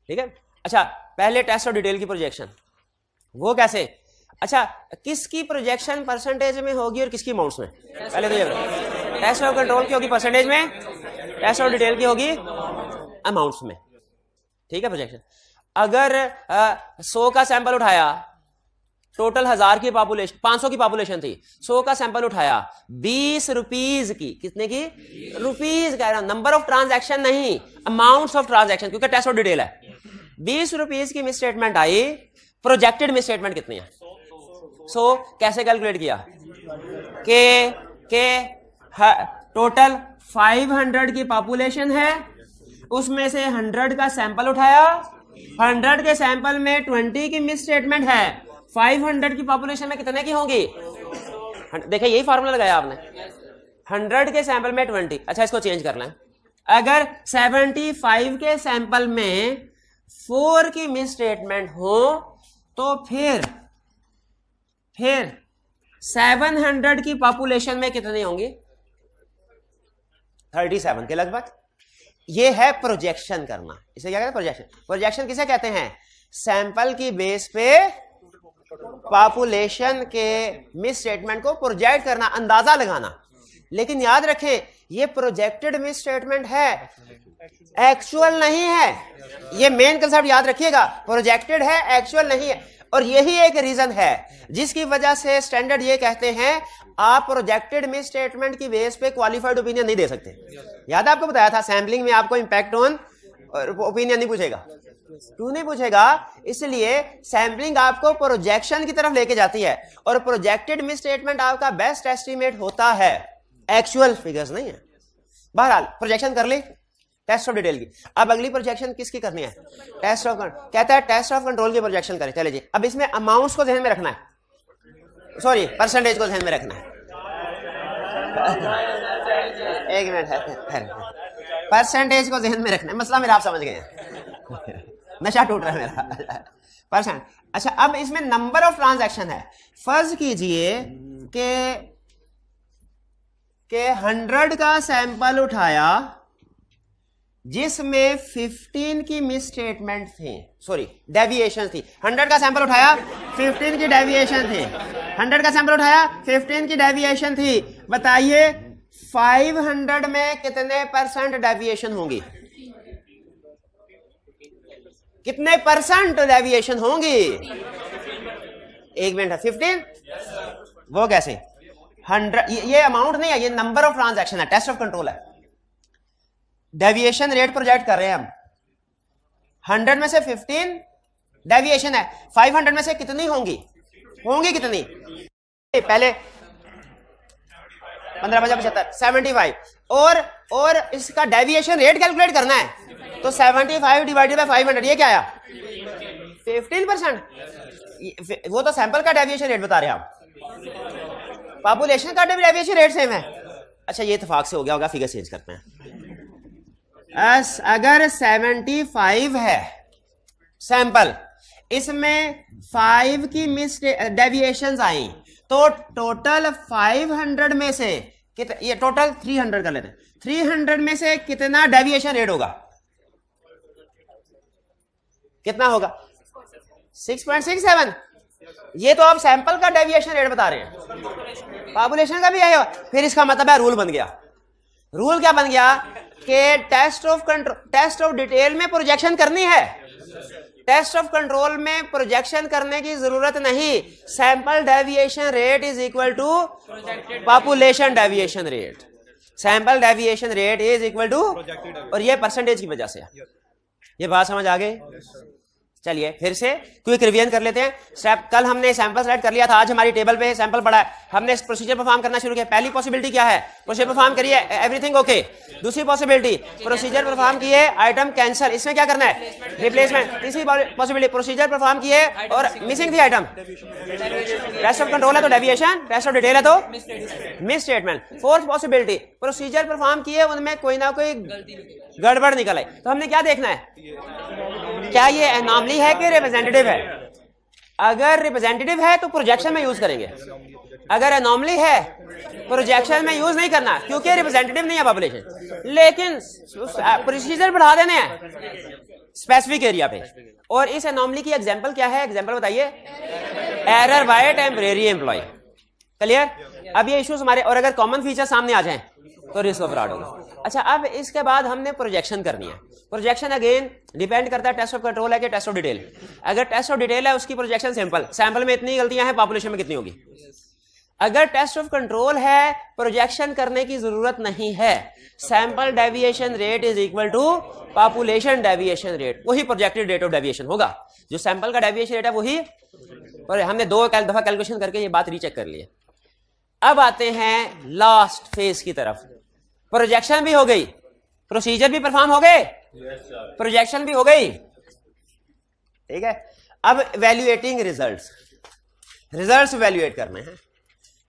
ठीक है। अच्छा, पहले टेस्ट ऑफ डिटेल की प्रोजेक्शन, वो कैसे, अच्छा किसकी प्रोजेक्शन परसेंटेज में होगी और किसकी अमाउंट्स में, पहले तो ये बताओ। टेस्ट ऑफ कंट्रोल की होगी परसेंटेज में, टेस्ट ऑफ डिटेल की होगी अमाउंट्स में, ठीक है। प्रोजेक्शन अगर 100 का सैंपल उठाया, टोटल 1000 की पॉपुलेशन, 500 की पॉपुलेशन थी, 100 का सैंपल उठाया, 20 रुपीज की, कितने की, रुपीज कह रहा हूं, नंबर ऑफ ट्रांजैक्शन नहीं, अमाउंट्स ऑफ ट्रांजैक्शन, क्योंकि टेस्ट ऑफ डिटेल है। 20 रुपीज की मिस स्टेटमेंट आई, प्रोजेक्टेड मिस स्टेटमेंट कितनी है, 100। कैसे कैलकुलेट किया के टोटल 500 की पॉपुलेशन है, उसमें से 100 का सैंपल उठाया, 100 के सैंपल में 20 की मिस स्टेटमेंट है, 500 की पॉपुलेशन में कितने की होंगी, देखिए यही फार्मूला लगाया आपने, 100 के सैंपल में 20। अच्छा इसको चेंज करना है, अगर 75 के सैंपल में 4 की मिस स्टेटमेंट हो तो फिर 700 की पॉपुलेशन में कितनी होंगी, 37 के लगभग। ये है प्रोजेक्शन करना, इसे क्या कहते हैं, प्रोजेक्शन। प्रोजेक्शन किसे कहते हैं, सैंपल की बेस पे पॉपुलेशन के मिस स्टेटमेंट को प्रोजेक्ट करना, अंदाजा लगाना। लेकिन याद रखें ये प्रोजेक्टेड मिस स्टेटमेंट है, एक्चुअल नहीं है, ये मेन कंसेप्ट याद रखिएगा, प्रोजेक्टेड है, एक्चुअल नहीं है। और यही एक रीजन है जिसकी वजह से स्टैंडर्ड ये कहते हैं आप प्रोजेक्टेड मिस स्टेटमेंट की बेस पे क्वालिफाइड ओपिनियन नहीं दे सकते। याद है आपको बताया था सैम्पलिंग में आपको इंपैक्ट ऑन ओपिनियन नहीं पूछेगा, क्यों नहीं पूछेगा, इसलिए सैम्पलिंग आपको प्रोजेक्शन की तरफ लेके जाती है, और प्रोजेक्टेड मिस स्टेटमेंट आपका बेस्ट एस्टिमेट होता है, एक्चुअल फिगर्स नहीं है। बहरहाल प्रोजेक्शन कर ली टेस्ट ऑफ डिटेल की। अब अगली प्रोजेक्शन किसकी करनी है, टेस्ट ऑफ, कहता है टेस्ट ऑफ कंट्रोल की प्रोजेक्शन करें। चले जी, अब इसमें अमाउंट्स को ध्यान में रखना है, सॉरी परसेंटेज को ध्यान में रखना है। एक मिनट है, परसेंटेज को ध्यान में रखना है, मसला मेरा आप समझ गए हैं, नशा टूट रहा है मेरा, परसेंट। अच्छा अब इसमें नंबर ऑफ ट्रांजैक्शन है, फर्ज कीजिए कि 100 का सैंपल उठाया जिसमें 15 की मिस स्टेटमेंट थी, सॉरी डेविएशन थी। 100 का सैंपल उठाया, 15 की डेविएशन थी। 100 का सैंपल उठाया, 15 की डेविएशन थी। बताइए 500 में कितने % डेविएशन होंगी? कितने % डेविएशन होंगी? एक मिनट है, 15 वो कैसे? 100 ये अमाउंट नहीं है, ये नंबर ऑफ ट्रांजैक्शन है, टेस्ट ऑफ कंट्रोल है। डेविएशन रेट प्रोजेक्ट कर रहे हैं हम। 100 में से 15 डेविएशन है, 500 में से कितनी होंगी? होंगी कितनी? पहले 15 75 75 और इसका डेविएशन रेट कैलकुलेट करना है, तो 75 डिवाइडेड बाय 500 ये क्या आया? 15%। वो तो सैंपल का डेविएशन रेट बता रहे हैं आप, पॉपुलेशन का डेविएशन रेट सेम है। अच्छा ये इत्तेफाक से हो गया होगा, फिगर चेंज करते हैं। अगर 75 है सैंपल, इसमें 5 की मिस डेविएशंस आई, तो टोटल 500 में से ये टोटल 300 कर लेते हैं, 300 में से कितना डेविएशन रेट होगा? कितना होगा? 6.67। ये तो आप सैंपल का डेविएशन रेट बता रहे हैं, पॉपुलेशन का भी यही होगा। फिर इसका मतलब है रूल बन गया। रूल क्या बन गया कि टेस्ट ऑफ डिटेल में प्रोजेक्शन करनी है, टेस्ट ऑफ कंट्रोल में प्रोजेक्शन करने की जरूरत नहीं। Sample deviation rate is equal to population deviation rate. Sample deviation rate is equal to, और ये परसेंटेज की वजह से। ये बात समझ आ गई? चलिए फिर से क्विक रिवीजन कर लेते हैं। स्टेप कल हमने सैंपल सेलेक्ट कर लिया था, आज हमारी टेबल पे सैंपल पड़ा है, हमने इस प्रोसीजर परफॉर्म करना शुरू किया। पहली पॉसिबिलिटी क्या है? प्रोसीजर परफॉर्म करिए, एवरीथिंग ओके। दूसरी पॉसिबिलिटी प्रोसीजर परफॉर्म किए, आइटम कैंसिल, इसमें क्या करना है? रिप्लेसमेंट। तीसरी पॉसिबिलिटी प्रोसीजर परफॉर्म किए और मिसिंग थी आइटम, रेस्ट ऑफ कंट्रोल है तो डेविएशन, रेस्ट ऑफ डिटेल है तो miss statement. Fourth possibility procedure perform किए, उनमें कोई ना कोई गड़बड़ निकल आई, तो हमने क्या देखना है? क्या ये एनॉमली है कि रिप्रेजेंटेटिव है? अगर रिप्रेजेंटेटिव है तो प्रोजेक्शन में यूज करेंगे, अगर एनॉमली है प्रोजेक्शन में यूज नहीं करना, क्योंकि रिप्रेजेंटेटिव नहीं है पॉपुलेशन। लेकिन प्रोसीजर बढ़ा देने हैं स्पेसिफिक एरिया पे। और इस एनॉमली की एग्जांपल क्या है? एग्जांपल बताइए, error by temporary employ. Clear? अब ये इश्यूज हमारे, और अगर कॉमन फीचर सामने आ जाएं तो रिस्क ऑफ फ्रॉड होगा। अच्छा, अब इसके बाद हमने प्रोजेक्शन करनी है। प्रोजेक्शन अगेन डिपेंड करता है टेस्ट ऑफ कंट्रोल है कि टेस्ट ऑफ डिटेल। अगर टेस्ट ऑफ डिटेल है उसकी प्रोजेक्शन सिंपल, सैंपल में इतनी गलतियां हैं, पॉपुलेशन में कितनी होगी? अगर टेस्ट ऑफ कंट्रोल है, प्रोजेक्शन करने की जरूरत नहीं है, sample deviation rate is equal to population deviation rate, वही प्रोजेक्टेड रेट ऑफ डेविएशन होगा। जो सैंपल का डेविएशन रेट है वही, और हमने 2 दफा कैलकुलेशन करके ये बात रीचेक कर ली है। अब आते हैं लास्ट फेज की तरफ। प्रोजेक्शन भी हो गई, प्रोसीजर भी परफॉर्म हो गए, प्रोजेक्शन भी हो गई, ठीक है। अब वैल्यूएटिंग रिजल्ट्स वैल्यूएट करने हैं,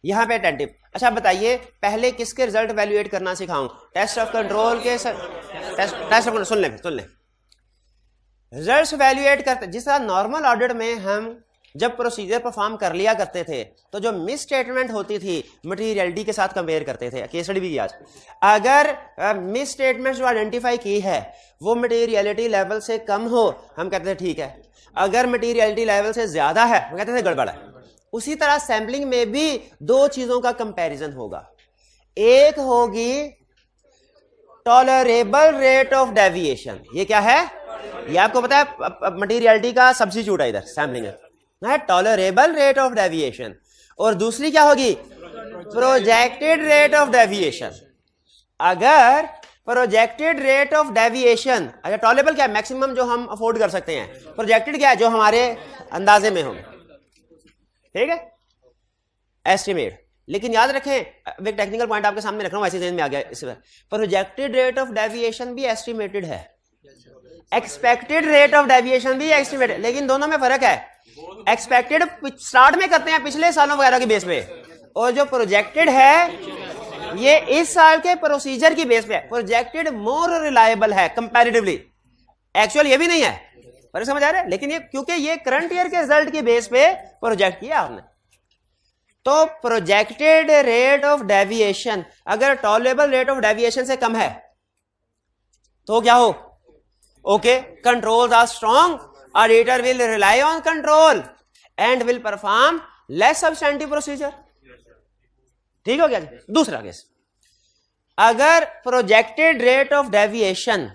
यहां पे अटेंटिव। अच्छा बताइए, पहले किसके रिजल्ट वैल्यूएट करना सिखाऊं? टेस्ट ऑफ कंट्रोल के, टेस्ट ऑफ, सुन लें रिजल्ट्स वैल्यूएट करते। जिस तरह नॉर्मल ऑडिट में हम जब प्रोसीजर परफॉर्म कर लिया करते थे, तो जो मिस स्टेटमेंट होती थी मटेरियलिटी के साथ कंपेयर करते थे, केस स्टडी भी किया। अगर मिस स्टेटमेंट जो आइडेंटिफाई की है वो मटेरियलिटी लेवल से कम हो, हम कहते थे ठीक है। अगर मटेरियलिटी लेवल से ज्यादा है, हम कहते थे गड़बड़ है। उसी तरह सैम्पलिंग में भी 2 चीजों का कंपैरिजन होगा। एक होगी टॉलरेबल रेट ऑफ डेविएशन, ये क्या है? ये आपको पता है मटेरियलिटी का सब्स्टिट्यूट है इधर सैम्पलिंग है, टॉलरेबल रेट ऑफ डेविएशन। और दूसरी क्या होगी? Projected rate of deviation. अगर प्रोजेक्टेड रेट ऑफ डेविएशन, अगर टॉलरेबल क्या है? मैक्सिमम जो हम अफोर्ड कर सकते हैं, प्रोजेक्टेड क्या है? जो हमारे अंदाजे में हो, ठीक है, एस्टिमेट। लेकिन याद रखें, एक टेक्निकल पॉइंट आपके सामने रख रहा हूं, वैसे में आ गया इस बार, प्रोजेक्टेड रेट ऑफ डेविएशन भी एस्टिमेटेड है, एक्सपेक्टेड रेट ऑफ डेविएशन भी एस्टिमेटेड, लेकिन दोनों में फर्क है। एक्सपेक्टेड स्टार्ट में करते हैं पिछले सालों वगैरह की बेस पे, और जो प्रोजेक्टेड है ये इस साल के प्रोसीजर की बेस पे है। प्रोजेक्टेड मोर रिलायबल है कंपैरेटिवली, एक्चुअल ये भी नहीं है, पर समझ आ रहा है। लेकिन ये क्योंकि ये करंट ईयर के रिजल्ट की बेस पे प्रोजेक्ट किया आपने, तो प्रोजेक्टेड रेट ऑफ डेविएशन अगर टॉलरेबल रेट ऑफ डेविएशन से कम है तो क्या हो? Okay, controls are strong, auditor will rely on control and will perform less substantive procedure. ठीक हो गया जी। दूसरा केस, अगर projected rate of deviation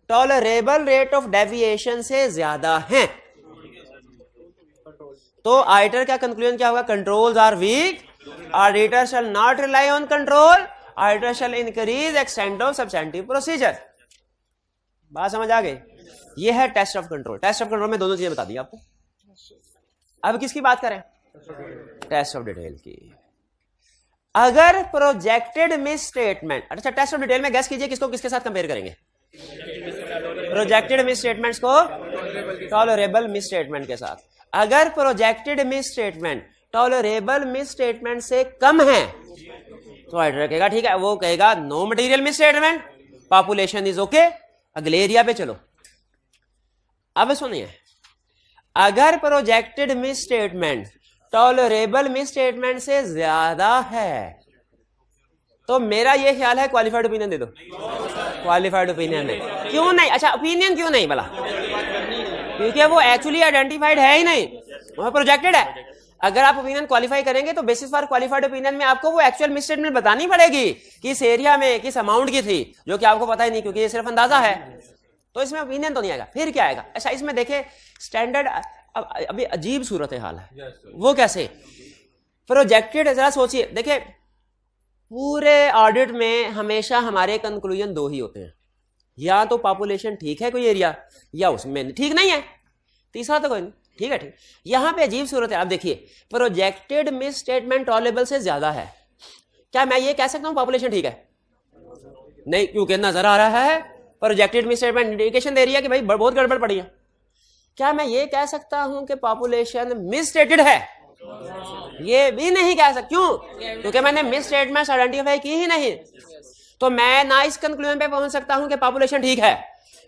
tolerable rate of deviation से ज्यादा है तो ऑडिटर का कंक्लूजन क्या होगा? Controls are weak, auditor shall not rely on control, auditor shall increase extent of substantive procedure. बात समझ आ गई? ये है test of control. Test of control में दोनों चीजें बता दी आपको। अब किसकी बात करें? टेस्ट ऑफ डिटेल की। अगर प्रोजेक्टेड मिस स्टेटमेंट, अच्छा टेस्ट ऑफ डिटेल में गैस कीजिए किसको किसके साथ कंपेयर करेंगे? प्रोजेक्टेड मिस स्टेटमेंट्स को टॉलरेबल मिस स्टेटमेंट के साथ। अगर projected misstatement tolerable misstatement से कम है तो ऑडिटर कहेगा ठीक है, वो कहेगा no material misstatement, population is okay. अगले एरिया पे चलो। अब सुनिए, अगर projected misstatement tolerable misstatement से ज्यादा है तो मेरा ये ख्याल है क्वालिफाइड ओपिनियन दे दो। क्वालिफाइड ओपिनियन नहीं, क्यों नहीं? अच्छा ओपिनियन क्यों नहीं भला? क्योंकि वो एक्चुअली आइडेंटिफाइड है ही नहीं, वो प्रोजेक्टेड है। अगर आप ओपिनियन क्वालिफाई करेंगे तो बेसिस फॉर क्वालिफाइड ओपिनियन में आपको वो एक्चुअल मिस स्टेटमेंट बतानी पड़ेगी किस एरिया में किस अमाउंट की थी, जो कि आपको पता ही नहीं क्योंकि ये सिर्फ अंदाजा है। तो इसमें ओपिनियन तो नहीं आएगा। फिर क्या आएगा? अच्छा इसमें देखे स्टैंडर्ड अभी अजीब सूरत हाल है। वो कैसे? प्रोजेक्टेड, जरा सोचिए, देखिए पूरे ऑडिट में हमेशा हमारे कंक्लूजन दो ही होते हैं, या तो पॉपुलेशन ठीक है कोई एरिया या उसमें ठीक नहीं है, तीसरा तो कोई नहीं। ठीक है, ठीक। यहां पे अजीब सूरत है। अब देखिए प्रोजेक्टेड मिस स्टेटमेंट टॉलरेबल से ज्यादा है, क्या मैं ये कह सकता हूं पॉपुलेशन ठीक है? नहीं, क्योंकि नजर आ रहा है प्रोजेक्टेड मिस स्टेटमेंट इंडिकेशन दे रही है कि भाई बहुत गड़बड़ पड़ी है। क्या मैं ये कह सकता हूं कि पॉपुलेशन मिस स्टेटेड है? ये भी नहीं कह सकता। क्यों? क्योंकि मैंने मिस स्टेटमेंट आइडेंटिफाई की ही नहीं। तो मैं ना इस कंक्लूजन पे पहुंच सकता हूं कि पॉपुलेशन ठीक है,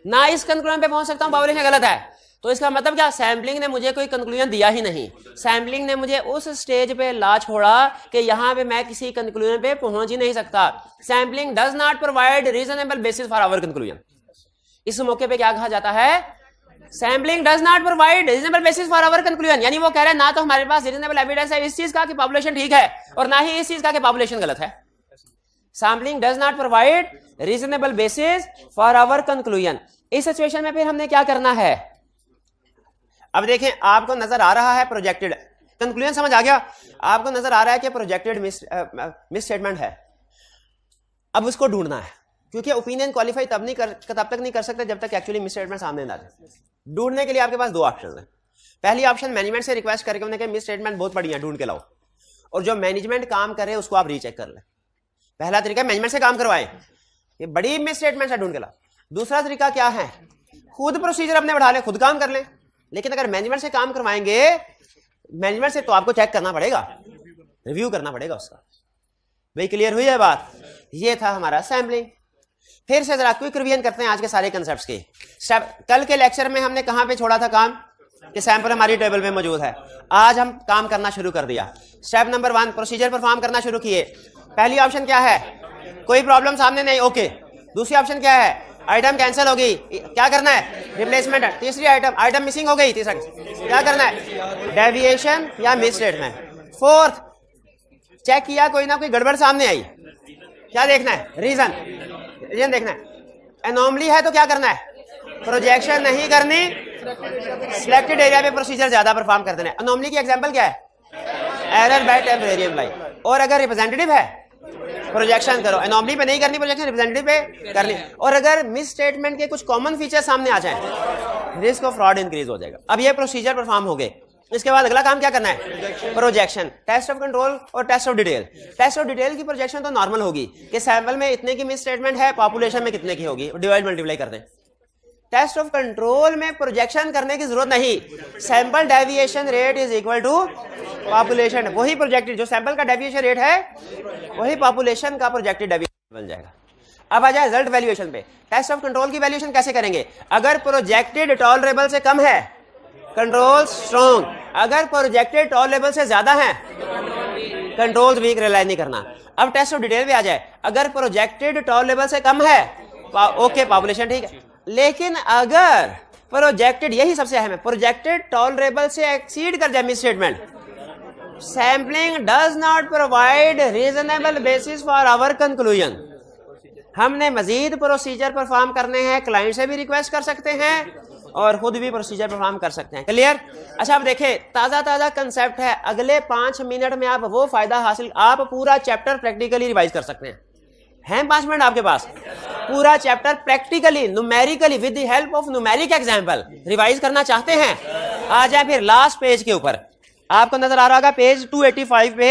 ना इस कंक्लूजन पे पहुंच सकता हूं पॉपुलेशन गलत है। तो इसका मतलब क्या? सैम्पलिंग ने मुझे कोई कंक्लूजन दिया ही नहीं। सैम्पलिंग ने मुझे उस स्टेज पे ला छोड़ा कि यहां पे मैं किसी कंक्लूजन पे पहुंच ही नहीं सकता। Sampling does not provide reasonable basis for our conclusion. इस मौके पे क्या कहा जाता है? Sampling does not provide reasonable basis for our conclusion. यानी वो कह रहे हैं ना तो हमारे पास रीजनेबल एविडेंस है इस चीज का कि पॉपुलेशन ठीक है और ना ही इस चीज का कि पॉपुलेशन गलत है। Sampling does not provide reasonable basis for our conclusion. इस सिचुएशन में फिर हमने क्या करना है? अब देखें, आपको नजर आ रहा है प्रोजेक्टेड कंक्लूजन, समझ आ गया? आपको नजर आ रहा है कि प्रोजेक्टेड मिस स्टेटमेंट है। अब उसको ढूंढना है, क्योंकि ओपिनियन क्वालिफाई तब तक नहीं कर सकते जब तक एक्चुअली मिस स्टेटमेंट सामने ना आए। ढूंढने के लिए आपके पास दो ऑप्शन है। पहली ऑप्शन मैनेजमेंट से रिक्वेस्ट करके उन्हें मिस स्टेटमेंट बहुत बढ़िया ढूंढ के लाओ, और जो मैनेजमेंट काम करे उसको आप रीचेक कर ले। पहला तरीका मैनेजमेंट से काम करवाएं, ये बड़ी मिस स्टेटमेंट है ढूंढ के लाओ। दूसरा तरीका क्या है? खुद प्रोसीजर अपने बढ़ा लें, खुद काम कर लें। लेकिन अगर मैनेजमेंट से काम करवाएंगे, मैनेजमेंट से तो आपको चेक करना पड़ेगा, रिव्यू करना पड़ेगा उसका। भाई क्लियर हुई है बात? ये था हमारा सैम्पलिंग। फिर से जरा क्विक रिवीजन करते हैं आज के सारे कंसेप्ट्स के। कल के लेक्चर में हमने कहां पे छोड़ा था काम? कि सैंपल हमारी टेबल में मौजूद है। आज हम काम करना शुरू कर दिया। स्टेप नंबर 1 प्रोसीजर परफॉर्म करना शुरू किए। पहली ऑप्शन क्या है? कोई प्रॉब्लम सामने नहीं, ओके। दूसरी ऑप्शन क्या है? आइटम कैंसिल हो गई, क्या करना है? रिप्लेसमेंट। तीसरी आइटम मिसिंग हो गई, तीसरा क्या करना है? डेविएशन या मिस स्टेटमेंट। फोर्थ, चेक किया कोई ना कोई गड़बड़ सामने आई, क्या देखना है? रीजन देखना है। एनोमली है तो क्या करना है? प्रोजेक्शन नहीं करनी, सिलेक्टेड एरिया पे प्रोसीजर ज्यादा परफॉर्म कर देना है। एनोमली की एग्जांपल क्या है? Error by temporary line. और अगर रिप्रेजेंटेटिव है प्रोजेक्शन करो, एनोमली पे नहीं करनी, प्रोजेक्शन रिप्रेजेंटेटिव पे करनी। और अगर मिस स्टेटमेंट के कुछ कॉमन फीचर सामने आ जाए, रिस्क ऑफ फ्रॉड इंक्रीज हो जाएगा। अब ये प्रोसीजर परफॉर्म हो गए। इसके बाद अगला काम क्या करना है? प्रोजेक्शन, टेस्ट ऑफ कंट्रोल और test of detail. Test of detail की प्रोजेक्शन तो नॉर्मल होगी कि सैंपल में इतने की मिस स्टेटमेंट है, पॉपुलेशन में कितने की होगी, डिवाइड मल्टीप्लाई कर दें। टेस्ट ऑफ कंट्रोल में प्रोजेक्शन करने की जरूरत नहीं, sample deviation rate is equal to population. वही प्रोजेक्टेड जो सैंपल का डेविएशन रेट है वही पॉपुलेशन का प्रोजेक्टेड डेविएशन बन जाएगा। अब आ जाए रिजल्ट वैल्यूएशन पे। टेस्ट ऑफ कंट्रोल की वैल्यूएशन कैसे करेंगे? अगर प्रोजेक्टेड टॉलरेबल से कम है, कंट्रोल स्ट्रॉन्ग। अगर प्रोजेक्टेड टॉलरेबल से ज्यादा है, कंट्रोल्स वीक रियलाइज नहीं करना। अब टेस्ट ऑफ डिटेल पे आ जाए, अगर प्रोजेक्टेड टॉलरेबल से कम है ओके पॉपुलेशन ठीक है, लेकिन अगर प्रोजेक्टेड, यही सबसे अहम है, प्रोजेक्टेड टॉलरेबल से एक्सीड कर जाए misstatement, sampling does not provide reasonable basis for our conclusion. हमने मजीद प्रोसीजर परफॉर्म करने हैं, क्लाइंट से भी रिक्वेस्ट कर सकते हैं और खुद भी प्रोसीजर परफॉर्म कर सकते हैं। क्लियर? अच्छा, अब देखें, ताज़ा ताज़ा कंसेप्ट है, अगले 5 मिनट में आप वो फायदा हासिल, आप पूरा चैप्टर प्रैक्टिकली रिवाइज कर सकते हैं 5 मिनट आपके पास, पूरा chapter practically numerically with the help of numeric example revise करना चाहते हैं, आ जाए फिर लास्ट पेज के ऊपर, आपको नजर आ रहा होगा पेज 285 पे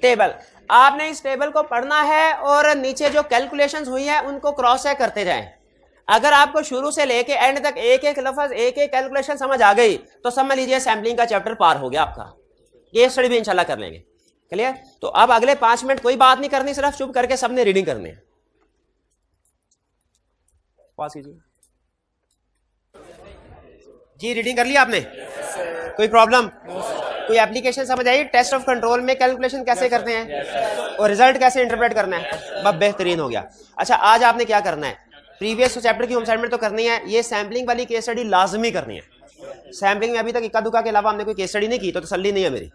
टेबल, आपने इस टेबल को पढ़ना है और नीचे जो कैलकुलेशंस हुई है उनको क्रॉस चेक करते जाएं। अगर आपको शुरू से लेके एंड तक एक एक लफ्ज एक एक कैलकुलेशन समझ आ गई तो समझ लीजिए सैम्पलिंग का चैप्टर पार हो गया आपका। केस स्टडी भी इंशाल्लाह कर लेंगे। क्लियर? तो अब अगले 5 मिनट कोई बात नहीं करनी, सिर्फ चुप करके सबने रीडिंग करनी है। पॉज कीजिए जी। रीडिंग कर लिया आपने? कोई प्रॉब्लम? कोई एप्लीकेशन समझ आई? टेस्ट ऑफ कंट्रोल में कैलकुलेशन कैसे करते हैं और रिजल्ट कैसे इंटरप्रेट करना है, बस बेहतरीन हो गया। अच्छा, आज आपने क्या करना है, प्रीवियस चैप्टर की होम असाइनमेंट तो करनी है, ये सैम्पलिंग वाली केस स्टडी लाजमी करनी है। सैम्पलिंग में अभी तक इक्का दुक्का के अलावा हमने कोई केस स्टडी नहीं की तो तसल्ली नहीं है मेरी,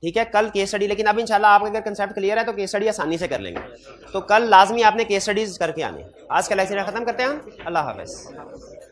ठीक है? कल केस स्टडी, लेकिन अब इंशाल्लाह आपका अगर कंसेप्ट क्लियर है तो केस स्टडी आसानी से कर लेंगे, तो कल लाजमी आपने केस स्टडीज करके आनी है। आज का लेक्चर खत्म करते हैं हम। अल्लाह हाफ़िज़।